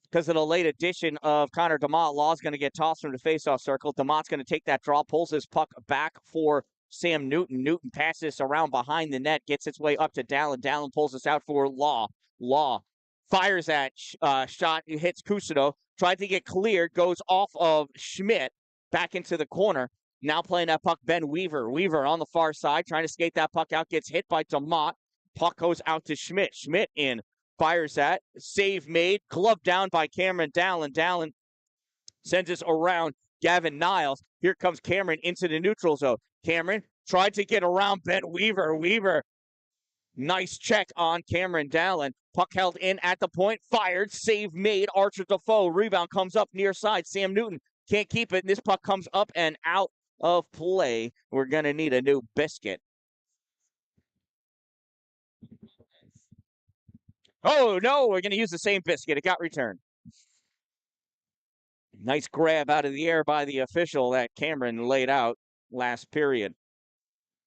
because of the late addition of Connor DeMott. Law's going to get tossed from the faceoff circle. DeMott's going to take that draw, pulls his puck back for Sam Newton. Newton passes around behind the net, gets its way up to Dalin. Dalin pulls this out for Law. Law fires that shot, hits Cousineau, tried to get cleared, goes off of Schmidt, back into the corner. Now playing that puck, Ben Weaver. Weaver on the far side, trying to skate that puck out, gets hit by DeMott. Puck goes out to Schmidt. Schmidt in, fires that. Save made, gloved down by Cameron Dalin. Dalin sends us around Gavin Niles. Here comes Cameron into the neutral zone. Cameron tried to get around Ben Weaver. Weaver, nice check on Cameron Dalin. Puck held in at the point, fired, save made. Archer Defoe, rebound comes up near side. Sam Newton can't keep it, and this puck comes up and out of play. We're going to need a new biscuit. Oh, no, we're going to use the same biscuit. It got returned. Nice grab out of the air by the official that Cameron laid out last period.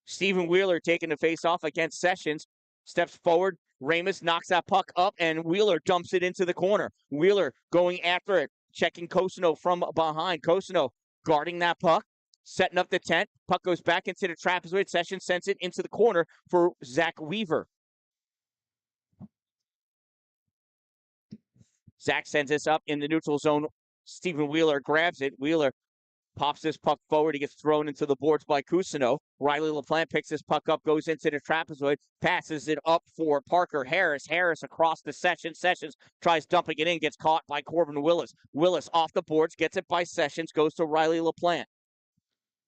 Stephen Wheeler taking the face-off against Sessions. Steps forward. Ramis knocks that puck up, and Wheeler dumps it into the corner. Wheeler going after it, checking Cousineau from behind. Cousineau guarding that puck, setting up the tent. Puck goes back into the trapezoid. Sessions sends it into the corner for Zach Weaver. Zach sends this up in the neutral zone. Stephen Wheeler grabs it. Wheeler pops this puck forward. He gets thrown into the boards by Cousineau. Riley LaPlante picks this puck up, goes into the trapezoid, passes it up for Parker Harris. Harris across the Sessions. Sessions tries dumping it in, gets caught by Corbin Willis. Willis off the boards, gets it by Sessions, goes to Riley LaPlante.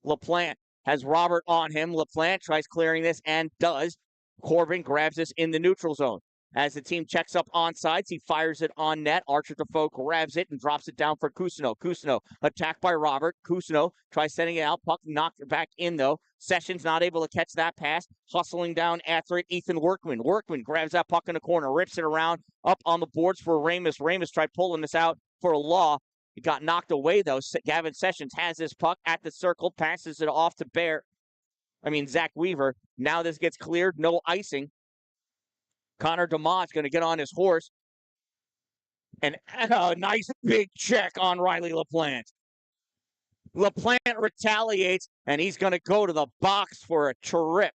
LaPlante has Robert on him. LaPlante tries clearing this and does. Corbin grabs this in the neutral zone. As the team checks up on sides, he fires it on net. Archer Defoe grabs it and drops it down for Cousineau. Cousineau attacked by Robert. Cousineau tries sending it out. Puck knocked back in, though. Sessions not able to catch that pass. Hustling down after it, Ethan Workman. Workman grabs that puck in the corner, rips it around, up on the boards for Ramis. Ramis tried pulling this out for Law. It got knocked away, though. Gavin Sessions has this puck at the circle, passes it off to Zach Weaver. Now this gets cleared, no icing. Connor DeMott's going to get on his horse. And a nice big check on Riley LaPlante. LaPlante retaliates, and he's going to go to the box for a trip.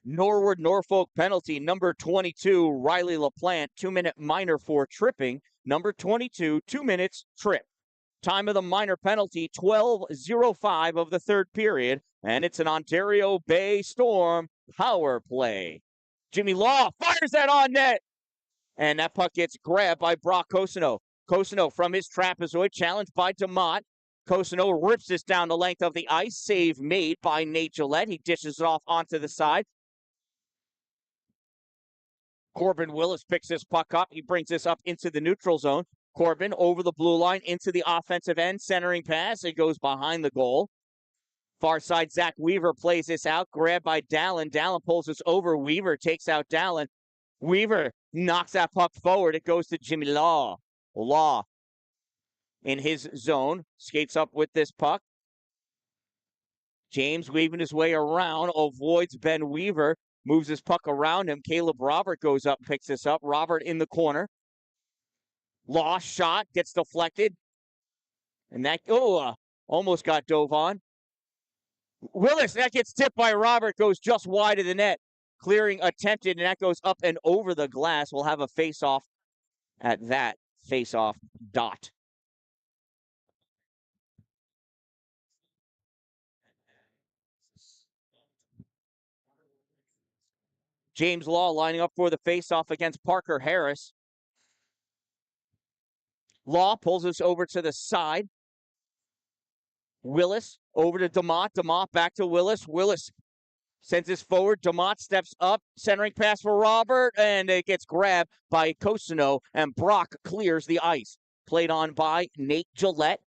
Norwood, Norfolk penalty. Number 22, Riley LaPlante, 2-minute minor for tripping. Number 22, 2 minutes, trip. Time of the minor penalty, 12:05 of the third period, and it's an Ontario Bay Storm power play. Jimmy Law fires that on net, and that puck gets grabbed by Brock Cousineau. Cousineau from his trapezoid, challenged by DeMott. Cousineau rips this down the length of the ice. Save made by Nate Gillette. He dishes it off onto the side. Corbin Willis picks this puck up. He brings this up into the neutral zone. Corbin over the blue line into the offensive end, centering pass. It goes behind the goal. Far side, Zach Weaver plays this out. Grabbed by Dalin. Dalin pulls this over. Weaver takes out Dalin. Weaver knocks that puck forward. It goes to Jimmy Law. Law in his zone. Skates up with this puck. James weaving his way around. Avoids Ben Weaver. Moves his puck around him. Caleb Robert goes up, picks this up. Robert in the corner. Law shot. Gets deflected. And that, almost got dove on. Willis, that gets tipped by Robert, goes just wide of the net. Clearing attempted, and that goes up and over the glass. We'll have a face-off at that face-off dot. James Law lining up for the face-off against Parker Harris. Law pulls us over to the side. Willis over to DeMott. DeMott back to Willis. Willis sends this forward. DeMott steps up. Centering pass for Robert, and it gets grabbed by Cosino, and Brock clears the ice. Played on by Nate Gillette.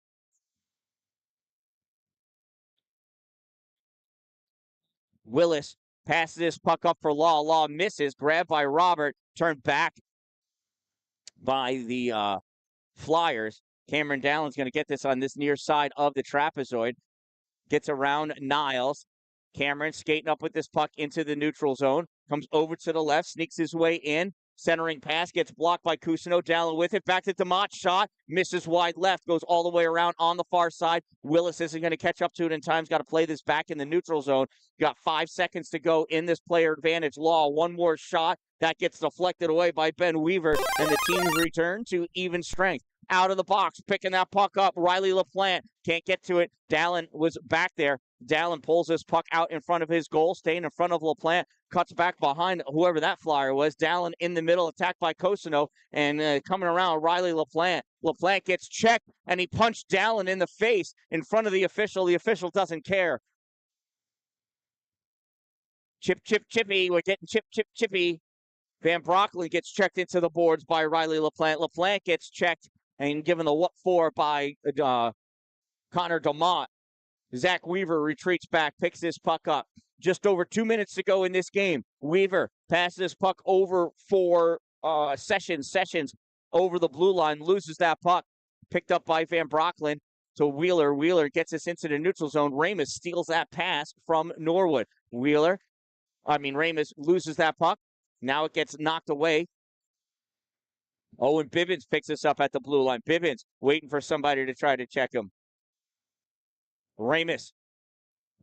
Willis passes this puck up for Law. Law misses. Grabbed by Robert. Turned back by the Flyers. Cameron Dallin's going to get this on this near side of the trapezoid. Gets around Niles. Cameron skating up with this puck into the neutral zone. Comes over to the left. Sneaks his way in. Centering pass. Gets blocked by Cusino. Dallin with it. Back to DeMott. Shot. Misses wide left. Goes all the way around on the far side. Willis isn't going to catch up to it in time. He's got to play this back in the neutral zone. Got 5 seconds to go in this player advantage. Law. One more shot. That gets deflected away by Ben Weaver. And the teams return to even strength. Out of the box, picking that puck up. Riley LaPlante can't get to it. Dallin was back there. Dallin pulls this puck out in front of his goal, staying in front of LaPlante, cuts back behind whoever that flyer was. Dallin in the middle, attacked by Cosino, and coming around, Riley LaPlante. LaPlante gets checked, and he punched Dallin in the face in front of the official. The official doesn't care. Chippy. We're getting chippy. Van Broccoli gets checked into the boards by Riley LaPlante. LaPlante gets checked and given the what for by Connor DeMott. Zach Weaver retreats back, picks this puck up. Just over 2 minutes to go in this game. Weaver passes this puck over for Sessions. Sessions over the blue line, loses that puck. Picked up by Van Broccoli to Wheeler. Wheeler gets us into the neutral zone. Ramus steals that pass from Norwood. Ramus loses that puck. Now it gets knocked away. And Bivens picks this up at the blue line. Bivens waiting for somebody to try to check him. Ramus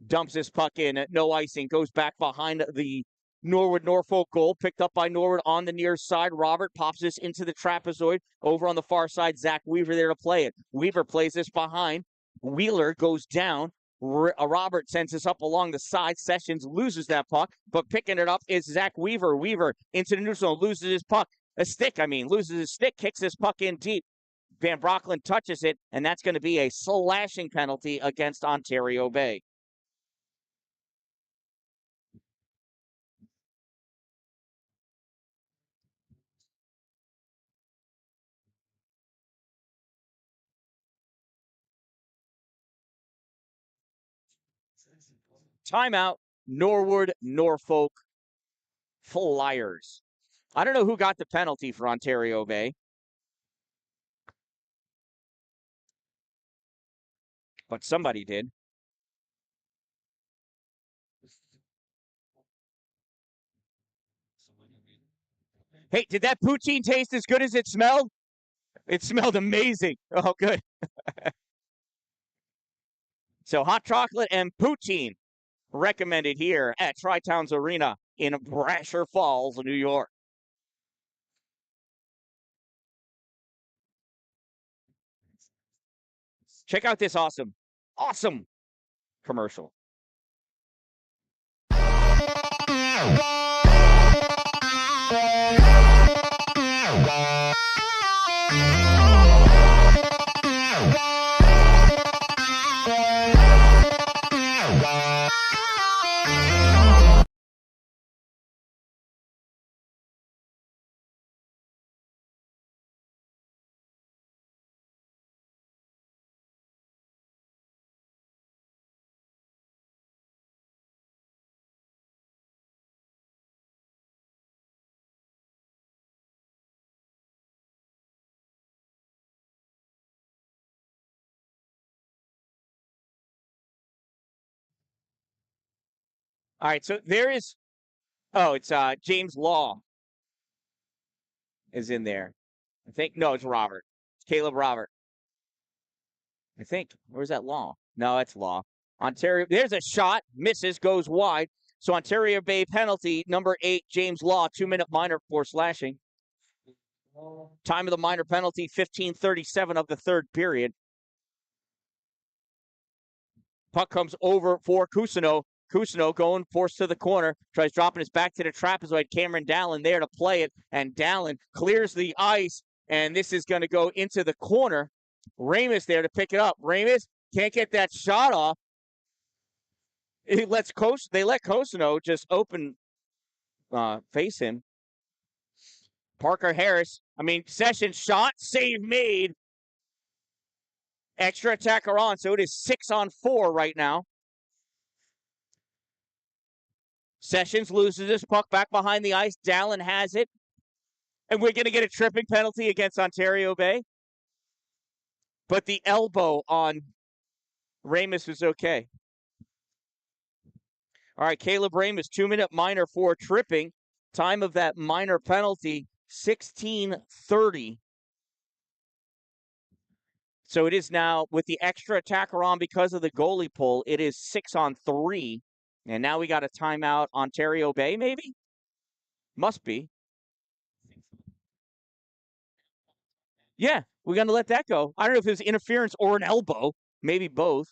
dumps this puck in. No icing. Goes back behind the Norwood-Norfolk goal. Picked up by Norwood on the near side. Robert pops this into the trapezoid. Over on the far side, Zach Weaver there to play it. Weaver plays this behind. Wheeler goes down. Robert sends this up along the side. Sessions loses that puck, but picking it up is Zach Weaver. Weaver into the neutral zone, loses his puck. Loses his stick, kicks this puck in deep. Van Broccoli touches it, and that's going to be a slashing penalty against Ontario Bay. Timeout, Norwood, Norfolk Flyers. I don't know who got the penalty for Ontario Bay, but somebody did. Hey, did that poutine taste as good as it smelled? It smelled amazing. Oh, good. So hot chocolate and poutine recommended here at Tri-Towns Arena in Brasher Falls, New York. Check out this awesome commercial. All right, so there is. Oh, it's James Law is in there. I think no, it's Robert. It's Caleb Robert. I think. Where's that Law? No, it's Law. Ontario. There's a shot. Misses. Goes wide. So Ontario Bay penalty number 8. James Law 2-minute minor for slashing. Time of the minor penalty 15:37 of the third period. Puck comes over for Cousineau. Cousineau going forced to the corner, tries dropping his back to the trapezoid. Dan-Dalin there to play it, and Dalin clears the ice, and this is going to go into the corner. Ramus there to pick it up. Ramus can't get that shot off. They let Cousineau just open, face him. Parker Harris, Sessions shot, save made. Extra attacker on, so it is 6-on-4 right now. Sessions loses this puck back behind the ice. Dalin has it. And we're going to get a tripping penalty against Ontario Bay. But the elbow on Ramus was okay. All right, Caleb Ramus, 2-minute minor for tripping. Time of that minor penalty, 16:30. So it is now, with the extra attacker on because of the goalie pull, it is 6-on-3. And now we got a timeout. Ontario Bay, maybe? Must be. Yeah, we're going to let that go. I don't know if it was interference or an elbow. Maybe both.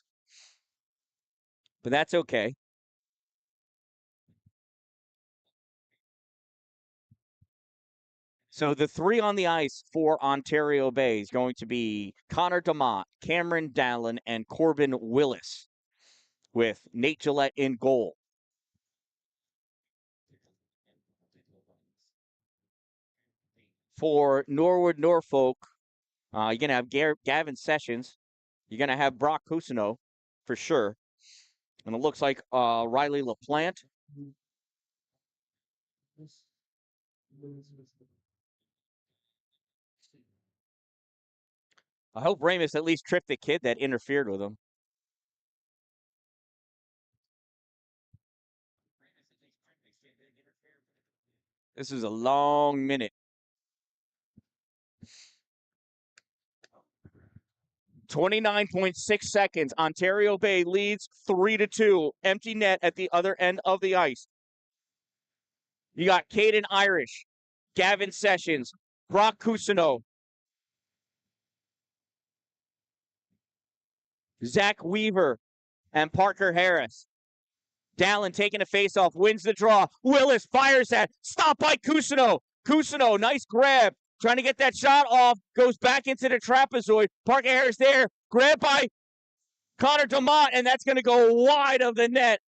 But that's okay. So the 3 on the ice for Ontario Bay is going to be Connor DeMott, Cameron Dalin, and Corbin Willis, with Nate Gillette in goal. For Norwood, Norfolk, you're going to have Gavin Sessions. You're going to have Brock Cousineau for sure. And it looks like Riley LaPlante. I hope Ramus at least tripped the kid that interfered with him. This is a long minute. 29.6 seconds. Ontario Bay leads 3-2. Empty net at the other end of the ice. You got Caden Irish, Gavin Sessions, Brock Cousineau, Zach Weaver, and Parker Harris. Dalin taking a face-off, wins the draw. Willis fires that. Stop by Cousineau. Cousineau, nice grab. Trying to get that shot off. Goes back into the trapezoid. Parker Harris there. Grab by Connor DeMott, and that's going to go wide of the net.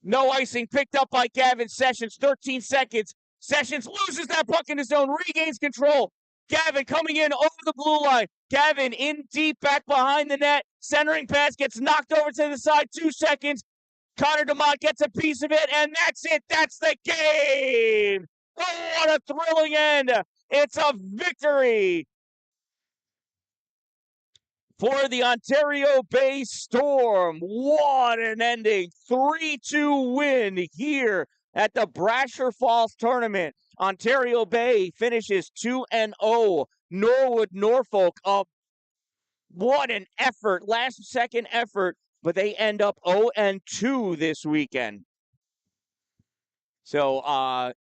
No icing, picked up by Gavin Sessions. 13 seconds. Sessions loses that puck in his zone, regains control. Gavin coming in over the blue line. Gavin in deep back behind the net. Centering pass gets knocked over to the side. 2 seconds. Connor DeMott gets a piece of it, and that's it. That's the game. Oh, what a thrilling end. It's a victory for the Ontario Bay Storm. What an ending. 3-2 win here at the Brasher Falls Tournament. Ontario Bay finishes 2-0. Norwood, Norfolk up. What an effort. Last-second effort, but they end up 0-2 this weekend. So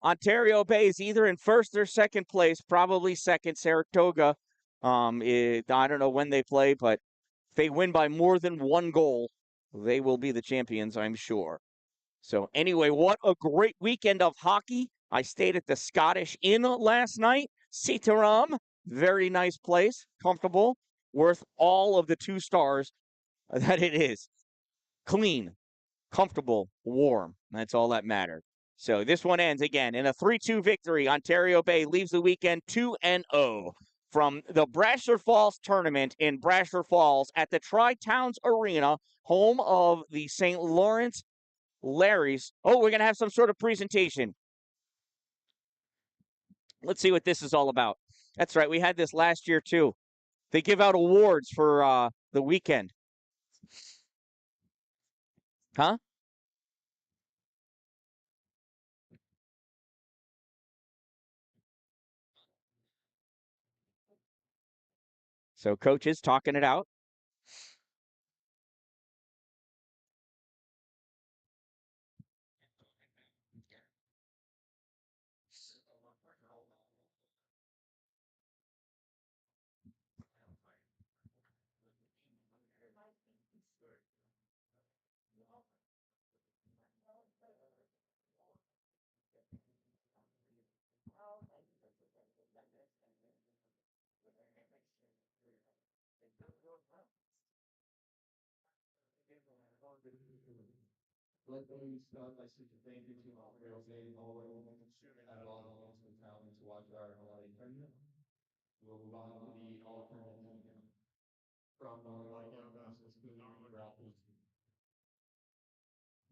Ontario Bay is either in first or second place, probably second. Saratoga, I don't know when they play, but if they win by more than 1 goal, they will be the champions, I'm sure. So anyway, what a great weekend of hockey. I stayed at the Scottish Inn last night. Sitaram, very nice place, comfortable, worth all of the 2 stars that it is. Clean, comfortable, warm. That's all that mattered. So this one ends again in a 3-2 victory. Ontario Bay leaves the weekend 2-0 from the Brasher Falls Tournament in Brasher Falls at the Tri-Towns Arena, home of the St. Lawrence Larrys. Oh, we're going to have some sort of presentation. Let's see what this is all about. That's right. We had this last year, too. They give out awards for the weekend. Huh? So coach is talking it out.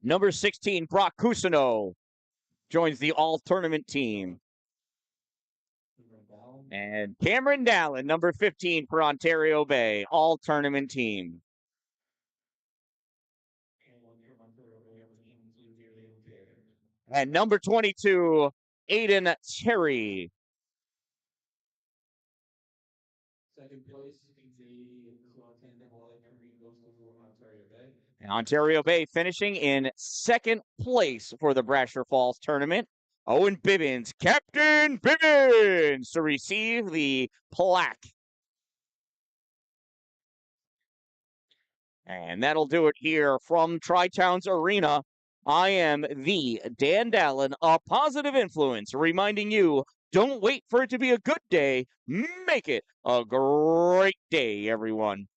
Number 16, Brock Cousineau joins the all-tournament team. And Cameron Dallin, number 15 for Ontario Bay, all-tournament team. And number 22, Aiden Terry. And Ontario Bay finishing in second place for the Brasher Falls tournament. Owen Bibbins, Captain Bibbins, to receive the plaque. And that'll do it here from Tri-Towns Arena. I am the Dan-Dalin, a positive influence, reminding you, don't wait for it to be a good day. Make it a great day, everyone.